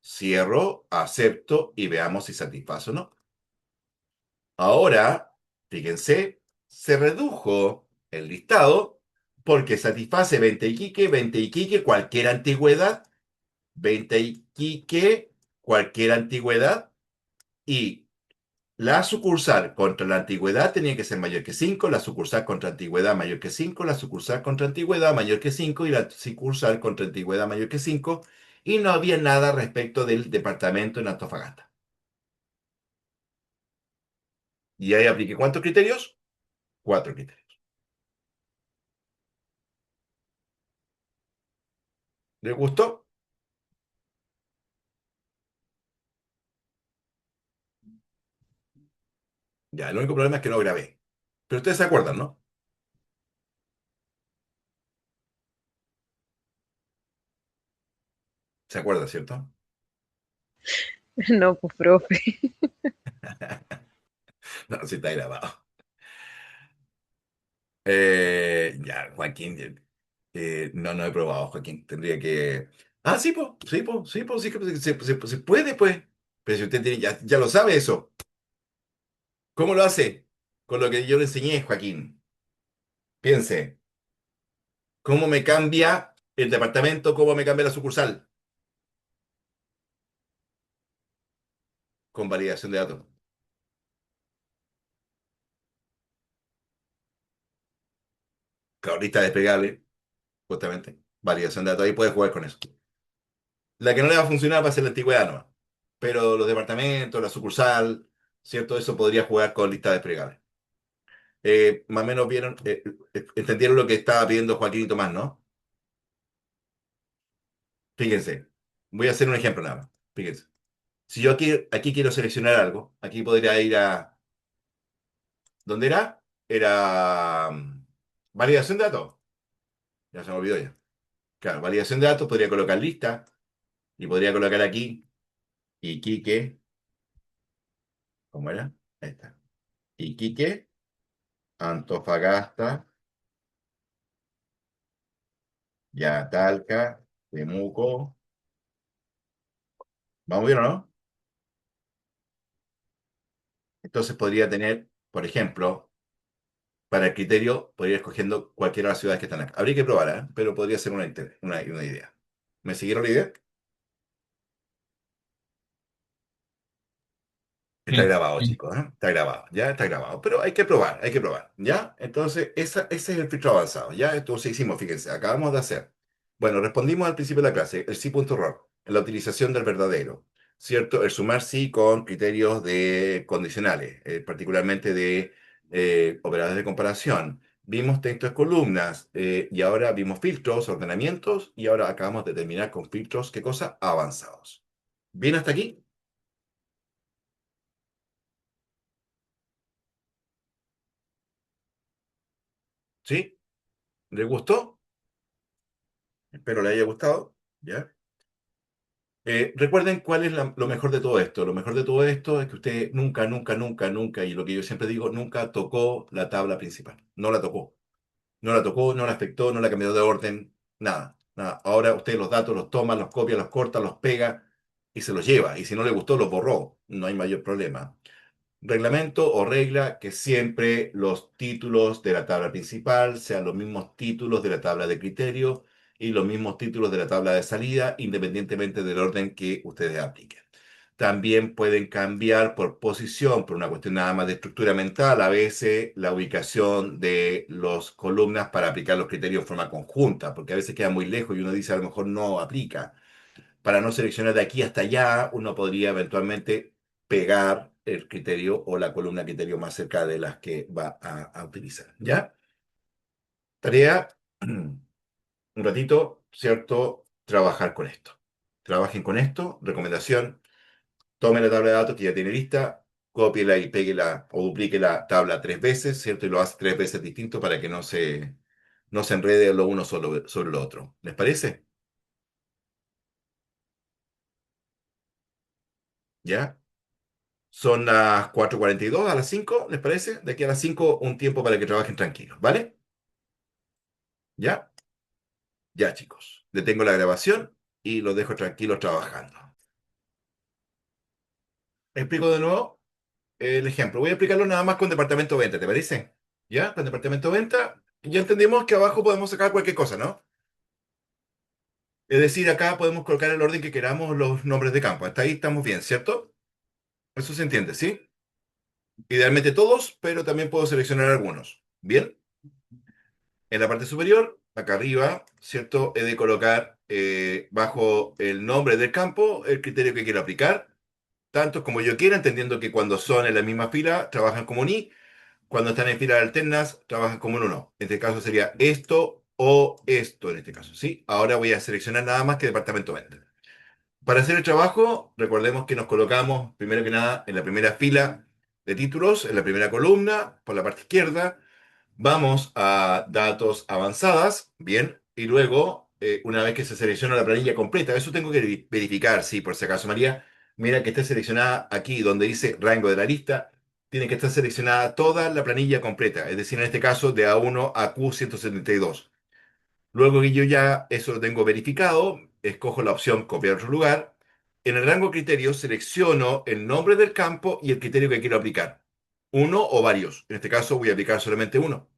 Cierro, acepto y veamos si satisface o no. Ahora, fíjense, se redujo el listado porque satisface 20 Iquique, cualquier antigüedad, 20 Iquique, cualquier antigüedad, y la sucursal contra la antigüedad tenía que ser mayor que 5, la sucursal contra antigüedad mayor que 5, la sucursal contra antigüedad mayor que 5 y la sucursal contra antigüedad mayor que 5, y no había nada respecto del departamento en Antofagasta. Y ahí apliqué ¿cuántos criterios? Cuatro criterios. ¿Les gustó? Ya, el único problema es que no grabé. Pero ustedes se acuerdan, ¿no? ¿Se acuerdan, cierto? No, pues, profe. No, sí está grabado. Ya, Joaquín. No, no he probado, Joaquín. Tendría que. Ah, sí, pues, sí, pues, sí, pues, sí, que se puede, pues. Pero si usted tiene, ya lo sabe eso. ¿Cómo lo hace? Con lo que yo le enseñé, Joaquín. Piense, ¿cómo me cambia el departamento? ¿Cómo me cambia la sucursal? Con validación de datos. Claro, lista desplegable, justamente. Validación de datos. Ahí puedes jugar con eso. La que no le va a funcionar va a ser la antigüedad nomás. Pero los departamentos, la sucursal, ¿cierto? Eso podría jugar con lista desplegable. Más o menos vieron, entendieron lo que estaba pidiendo Joaquín y Tomás, ¿no? Fíjense, voy a hacer un ejemplo nada más. Fíjense. Si yo aquí quiero seleccionar algo, aquí podría ir a. ¿Dónde era? Era validación de datos. Ya se me olvidó ya. Claro, validación de datos, podría colocar lista y podría colocar aquí Iquique. ¿Cómo era? Ahí está. Iquique, Antofagasta, ya Talca, Temuco. ¿Vamos bien o no? Entonces podría tener, por ejemplo, para el criterio, podría ir escogiendo cualquiera de las ciudades que están acá. Habría que probar, ¿eh? Pero podría ser una idea. ¿Me siguieron la idea? Está Bien, grabado, bien. chicos, ¿eh? Está grabado, ya está grabado. Pero hay que probar, ¿ya? Entonces, ese es el filtro avanzado, ¿ya? Entonces hicimos, fíjense, acabamos de hacer. Bueno, respondimos al principio de la clase, el sí punto error, la utilización del verdadero, ¿cierto? El sumar sí con criterios de condicionales, particularmente de operadores de comparación. Vimos textos de columnas y ahora vimos filtros, ordenamientos y ahora acabamos de terminar con filtros, ¿qué cosa? Avanzados. ¿Bien hasta aquí? ¿Sí? ¿Les gustó? Espero les haya gustado. ¿Ya? Recuerden cuál es lo mejor de todo esto. Lo mejor de todo esto es que usted nunca, nunca, nunca, nunca, y lo que yo siempre digo, nunca tocó la tabla principal. No la tocó. No la tocó, no la afectó, no la cambió de orden. Nada, nada. Ahora usted los datos los toma, los copia, los corta, los pega. y se los lleva. Y si no le gustó, los borró. No hay mayor problema. Reglamento o regla que siempre los títulos de la tabla principal sean los mismos títulos de la tabla de criterio y los mismos títulos de la tabla de salida, independientemente del orden que ustedes apliquen. También pueden cambiar por posición, por una cuestión nada más de estructura mental, a veces la ubicación de las columnas para aplicar los criterios en forma conjunta, porque a veces queda muy lejos y uno dice a lo mejor no aplica. Para no seleccionar de aquí hasta allá, uno podría eventualmente pegar el criterio o la columna criterio más cerca de las que va a utilizar. ¿Ya? Tarea, un ratito, ¿cierto? Trabajar con esto. Trabajen con esto. Recomendación, tome la tabla de datos que ya tiene lista, cópiela y péguela o duplique la tabla 3 veces, ¿cierto? Y lo hace 3 veces distinto para que no se enrede lo uno sobre lo otro. ¿Les parece? ¿Ya? Son las 4:42, a las 5, ¿les parece? De aquí a las 5 un tiempo para que trabajen tranquilos, ¿vale? ¿Ya? Ya, chicos. Detengo la grabación y los dejo tranquilos trabajando. Explico de nuevo el ejemplo. Voy a explicarlo nada más con departamento venta, ¿te parece? ¿Ya? Con departamento venta, ya entendimos que abajo podemos sacar cualquier cosa, ¿no? Es decir, acá podemos colocar el orden que queramos los nombres de campo. Hasta ahí estamos bien, ¿cierto? Eso se entiende, ¿sí? Idealmente todos, pero también puedo seleccionar algunos. ¿Bien? En la parte superior, acá arriba, ¿cierto? He de colocar bajo el nombre del campo el criterio que quiero aplicar, tantos como yo quiera, entendiendo que cuando son en la misma fila trabajan como un i, cuando están en filas alternas trabajan como un uno. En este caso sería esto o esto, en este caso, ¿sí? Ahora voy a seleccionar nada más que departamento venta. Para hacer el trabajo, recordemos que nos colocamos, primero que nada, en la primera fila de títulos, en la primera columna, por la parte izquierda. Vamos a datos avanzadas, bien, y luego, una vez que se selecciona la planilla completa, eso tengo que verificar, sí, por si acaso, María, mira que esté seleccionada aquí donde dice rango de la lista, tiene que estar seleccionada toda la planilla completa, es decir, en este caso de A1 a Q172. Luego que yo ya eso lo tengo verificado, escojo la opción copiar a otro lugar. En el rango criterio selecciono el nombre del campo y el criterio que quiero aplicar. Uno o varios. En este caso voy a aplicar solamente uno.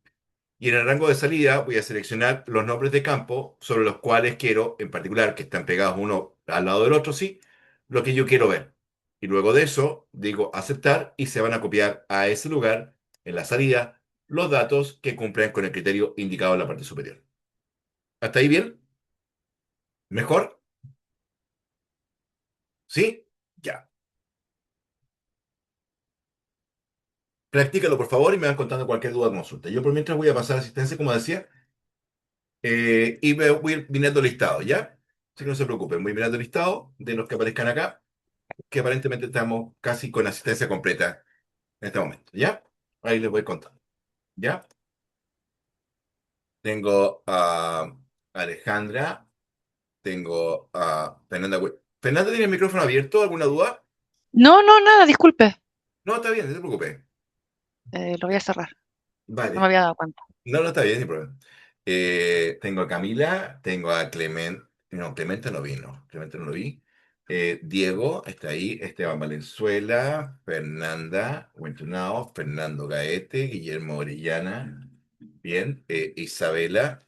Y en el rango de salida voy a seleccionar los nombres de campo sobre los cuales quiero, en particular, que están pegados uno al lado del otro, sí, lo que yo quiero ver. Y luego de eso digo aceptar y se van a copiar a ese lugar, en la salida, los datos que cumplen con el criterio indicado en la parte superior. ¿Hasta ahí bien? ¿Mejor? ¿Sí? Ya. Practícalo, por favor, y me van contando cualquier duda o consulta. Yo por mientras voy a pasar asistencia, como decía, y voy a ir mirando listado, ¿ya? Así que no se preocupen, voy mirando listado de los que aparezcan acá, que aparentemente estamos casi con asistencia completa en este momento, ¿ya? Ahí les voy contando, ¿ya? Tengo a Alejandra, tengo a Fernanda. ¿Fernanda tiene el micrófono abierto? ¿Alguna duda? No, no, nada, disculpe. No, está bien, no se preocupe. Lo voy a cerrar. No me Vale. había dado cuenta. No, no está bien, sin problema. Tengo a Camila, tengo a Clemente. No, Clemente no vino. Clemente no lo vi. Diego está ahí. Esteban Valenzuela, Fernanda Huentunao, Fernando Gaete, Guillermo Orellana. Bien. Isabela,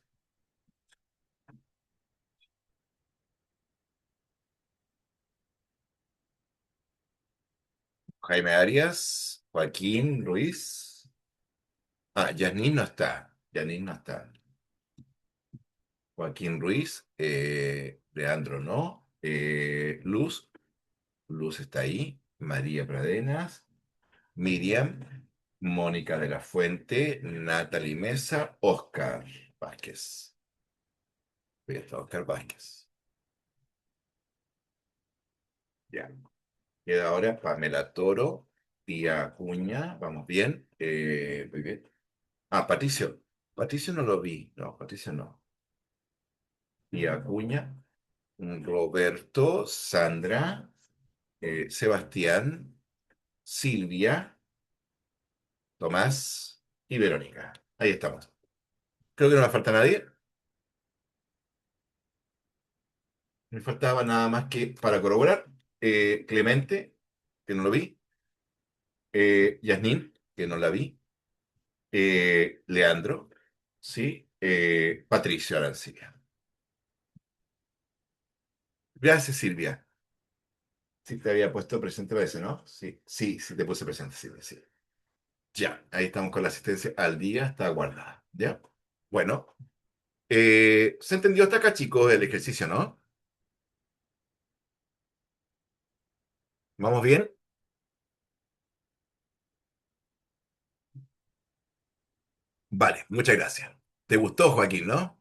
Jaime Arias, Joaquín Ruiz. Ah, Yasnín no está. Yasnín no está. Joaquín Ruiz, Leandro no. Luz. Luz está ahí. María Pradenas, Miriam, Mónica de la Fuente, Natalie Mesa, Oscar Vázquez. Ahí está Oscar Vázquez. Ya. Queda ahora Pamela Toro, Tía Acuña. Vamos bien. Muy bien. Ah, Patricio. Patricio no lo vi. No, Patricio no. Tía Acuña, Roberto, Sandra, Sebastián, Silvia, Tomás y Verónica. Ahí estamos. Creo que no me falta nadie. Me faltaba nada más que para corroborar. Clemente, que no lo vi. Yasnín, que no la vi. Leandro, ¿sí? Patricio Arancibia. Gracias, Silvia. Sí, te había puesto presente a veces, ¿no? Sí, sí, sí te puse presente, Silvia, sí. Ya, ahí estamos con la asistencia al día, está guardada. ¿Ya? Bueno, se entendió hasta acá, chicos, el ejercicio, ¿no? ¿Vamos bien? Vale, muchas gracias. ¿Te gustó, Joaquín, no?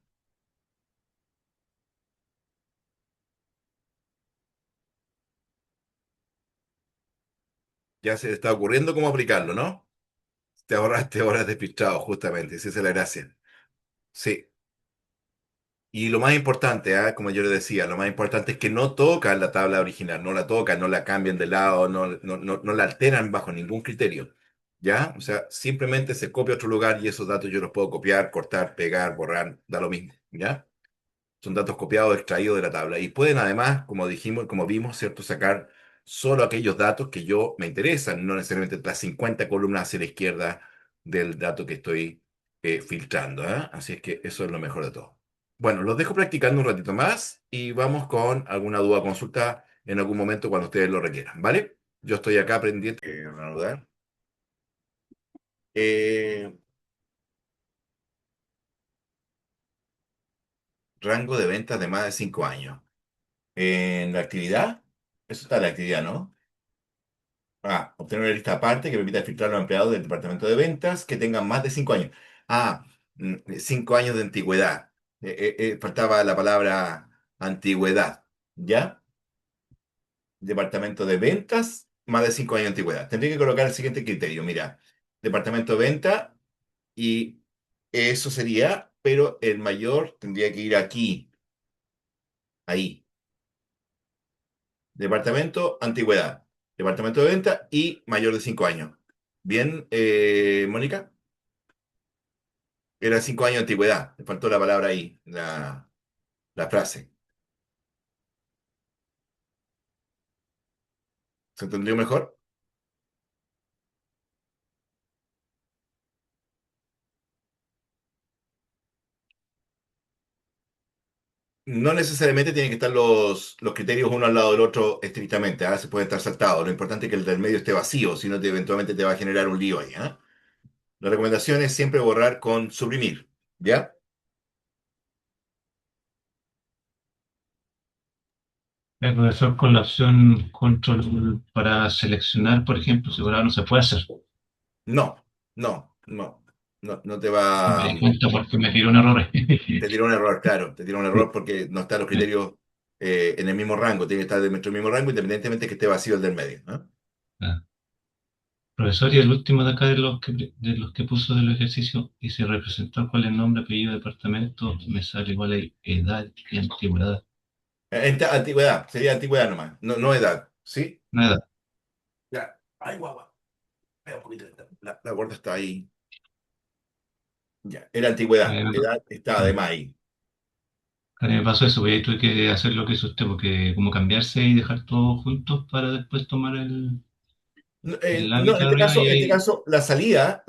Ya se te está ocurriendo cómo aplicarlo, ¿no? Te ahorraste horas despistados, justamente, esa es la gracia. Sí. Y lo más importante, como yo le decía, lo más importante es que no tocan la tabla original, no la tocan, no la cambian de lado, no la alteran bajo ningún criterio. ¿Ya? O sea, simplemente se copia a otro lugar y esos datos yo los puedo copiar, cortar, pegar, borrar, da lo mismo. ¿Ya? Son datos copiados, extraídos de la tabla. Y pueden además, como dijimos, como vimos, ¿cierto? Sacar solo aquellos datos que yo me interesan, no necesariamente las 50 columnas hacia la izquierda del dato que estoy filtrando. Así es que eso es lo mejor de todo. Bueno, los dejo practicando un ratito más y vamos con alguna duda o consulta en algún momento cuando ustedes lo requieran, ¿vale? Yo estoy acá pendiente. Reanudar. Eh, Rango de ventas de más de 5 años. En la actividad, eso está en la actividad, ¿no? Obtener una lista aparte que permita filtrar a los empleados del departamento de ventas que tengan más de 5 años. 5 años de antigüedad. Faltaba la palabra antigüedad. ¿Ya? Departamento de ventas, más de 5 años de antigüedad. Tendría que colocar el siguiente criterio. Mira, departamento de venta y eso sería, pero el mayor tendría que ir aquí, ahí. Departamento, antigüedad. Departamento de venta y mayor de 5 años. Bien, Mónica. Era 5 años de antigüedad. Me faltó la palabra ahí, la frase. ¿Se entendió mejor? No necesariamente tienen que estar los criterios uno al lado del otro estrictamente. Se puede estar saltados. Lo importante es que el del medio esté vacío, si no eventualmente te va a generar un lío ahí. La recomendación es siempre borrar con suprimir. ¿Ya? El profesor con la opción control para seleccionar, por ejemplo, si ahora no se puede hacer. No, no, no. No te Me va. di cuenta porque me tiró un error. Te tira un error, claro. Te tira un error porque no están los criterios en el mismo rango. Tiene que estar dentro del mismo rango independientemente que esté vacío el del medio. Ah. Profesor, y el último de acá de los que puso de los ejercicios y se representó cuál es el nombre, apellido, departamento, me sale igual ahí, edad y antigüedad. Antigüedad, sería antigüedad nomás, no edad. ¿Sí? Nada. Ya. Ay, guagua. Espera un poquito. La gorda está ahí. Ya. Era antigüedad. Edad está además ahí. A mí me pasó eso, porque ahí tuve que hacer lo que hizo usted, porque como cambiarse y dejar todo juntos para después tomar el No, lápiz arriba y en este ahí. caso, la salida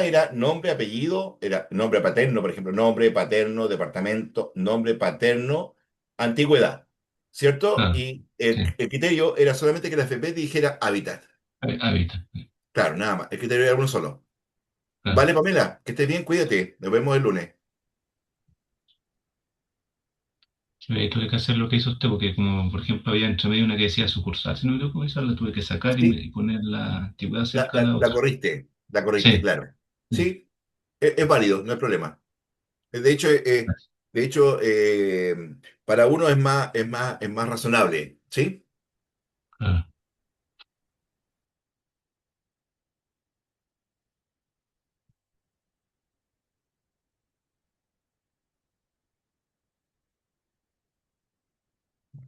era nombre, apellido, era nombre paterno, por ejemplo, nombre paterno, departamento, nombre paterno, antigüedad, ¿cierto? Claro, Y el, sí, el criterio era solamente que la FP dijera hábitat. hábitat, Claro, nada más. El criterio era uno solo. claro. Vale, Pamela, que estés bien, cuídate. Nos vemos el lunes. Y ahí tuve que hacer lo que hizo usted, porque como por ejemplo había entre medio una que decía sucursal, si no me equivoco, esa la tuve que sacar y, Sí, y poner la antigüedad la, cerca de la- la la otra. corriste, la corriste, Sí, claro. sí. Sí, es válido, no hay problema. De hecho, para uno es más razonable, ¿sí? Claro.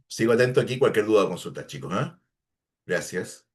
Sigo atento aquí, cualquier duda o consulta, chicos, ¿ah? Gracias.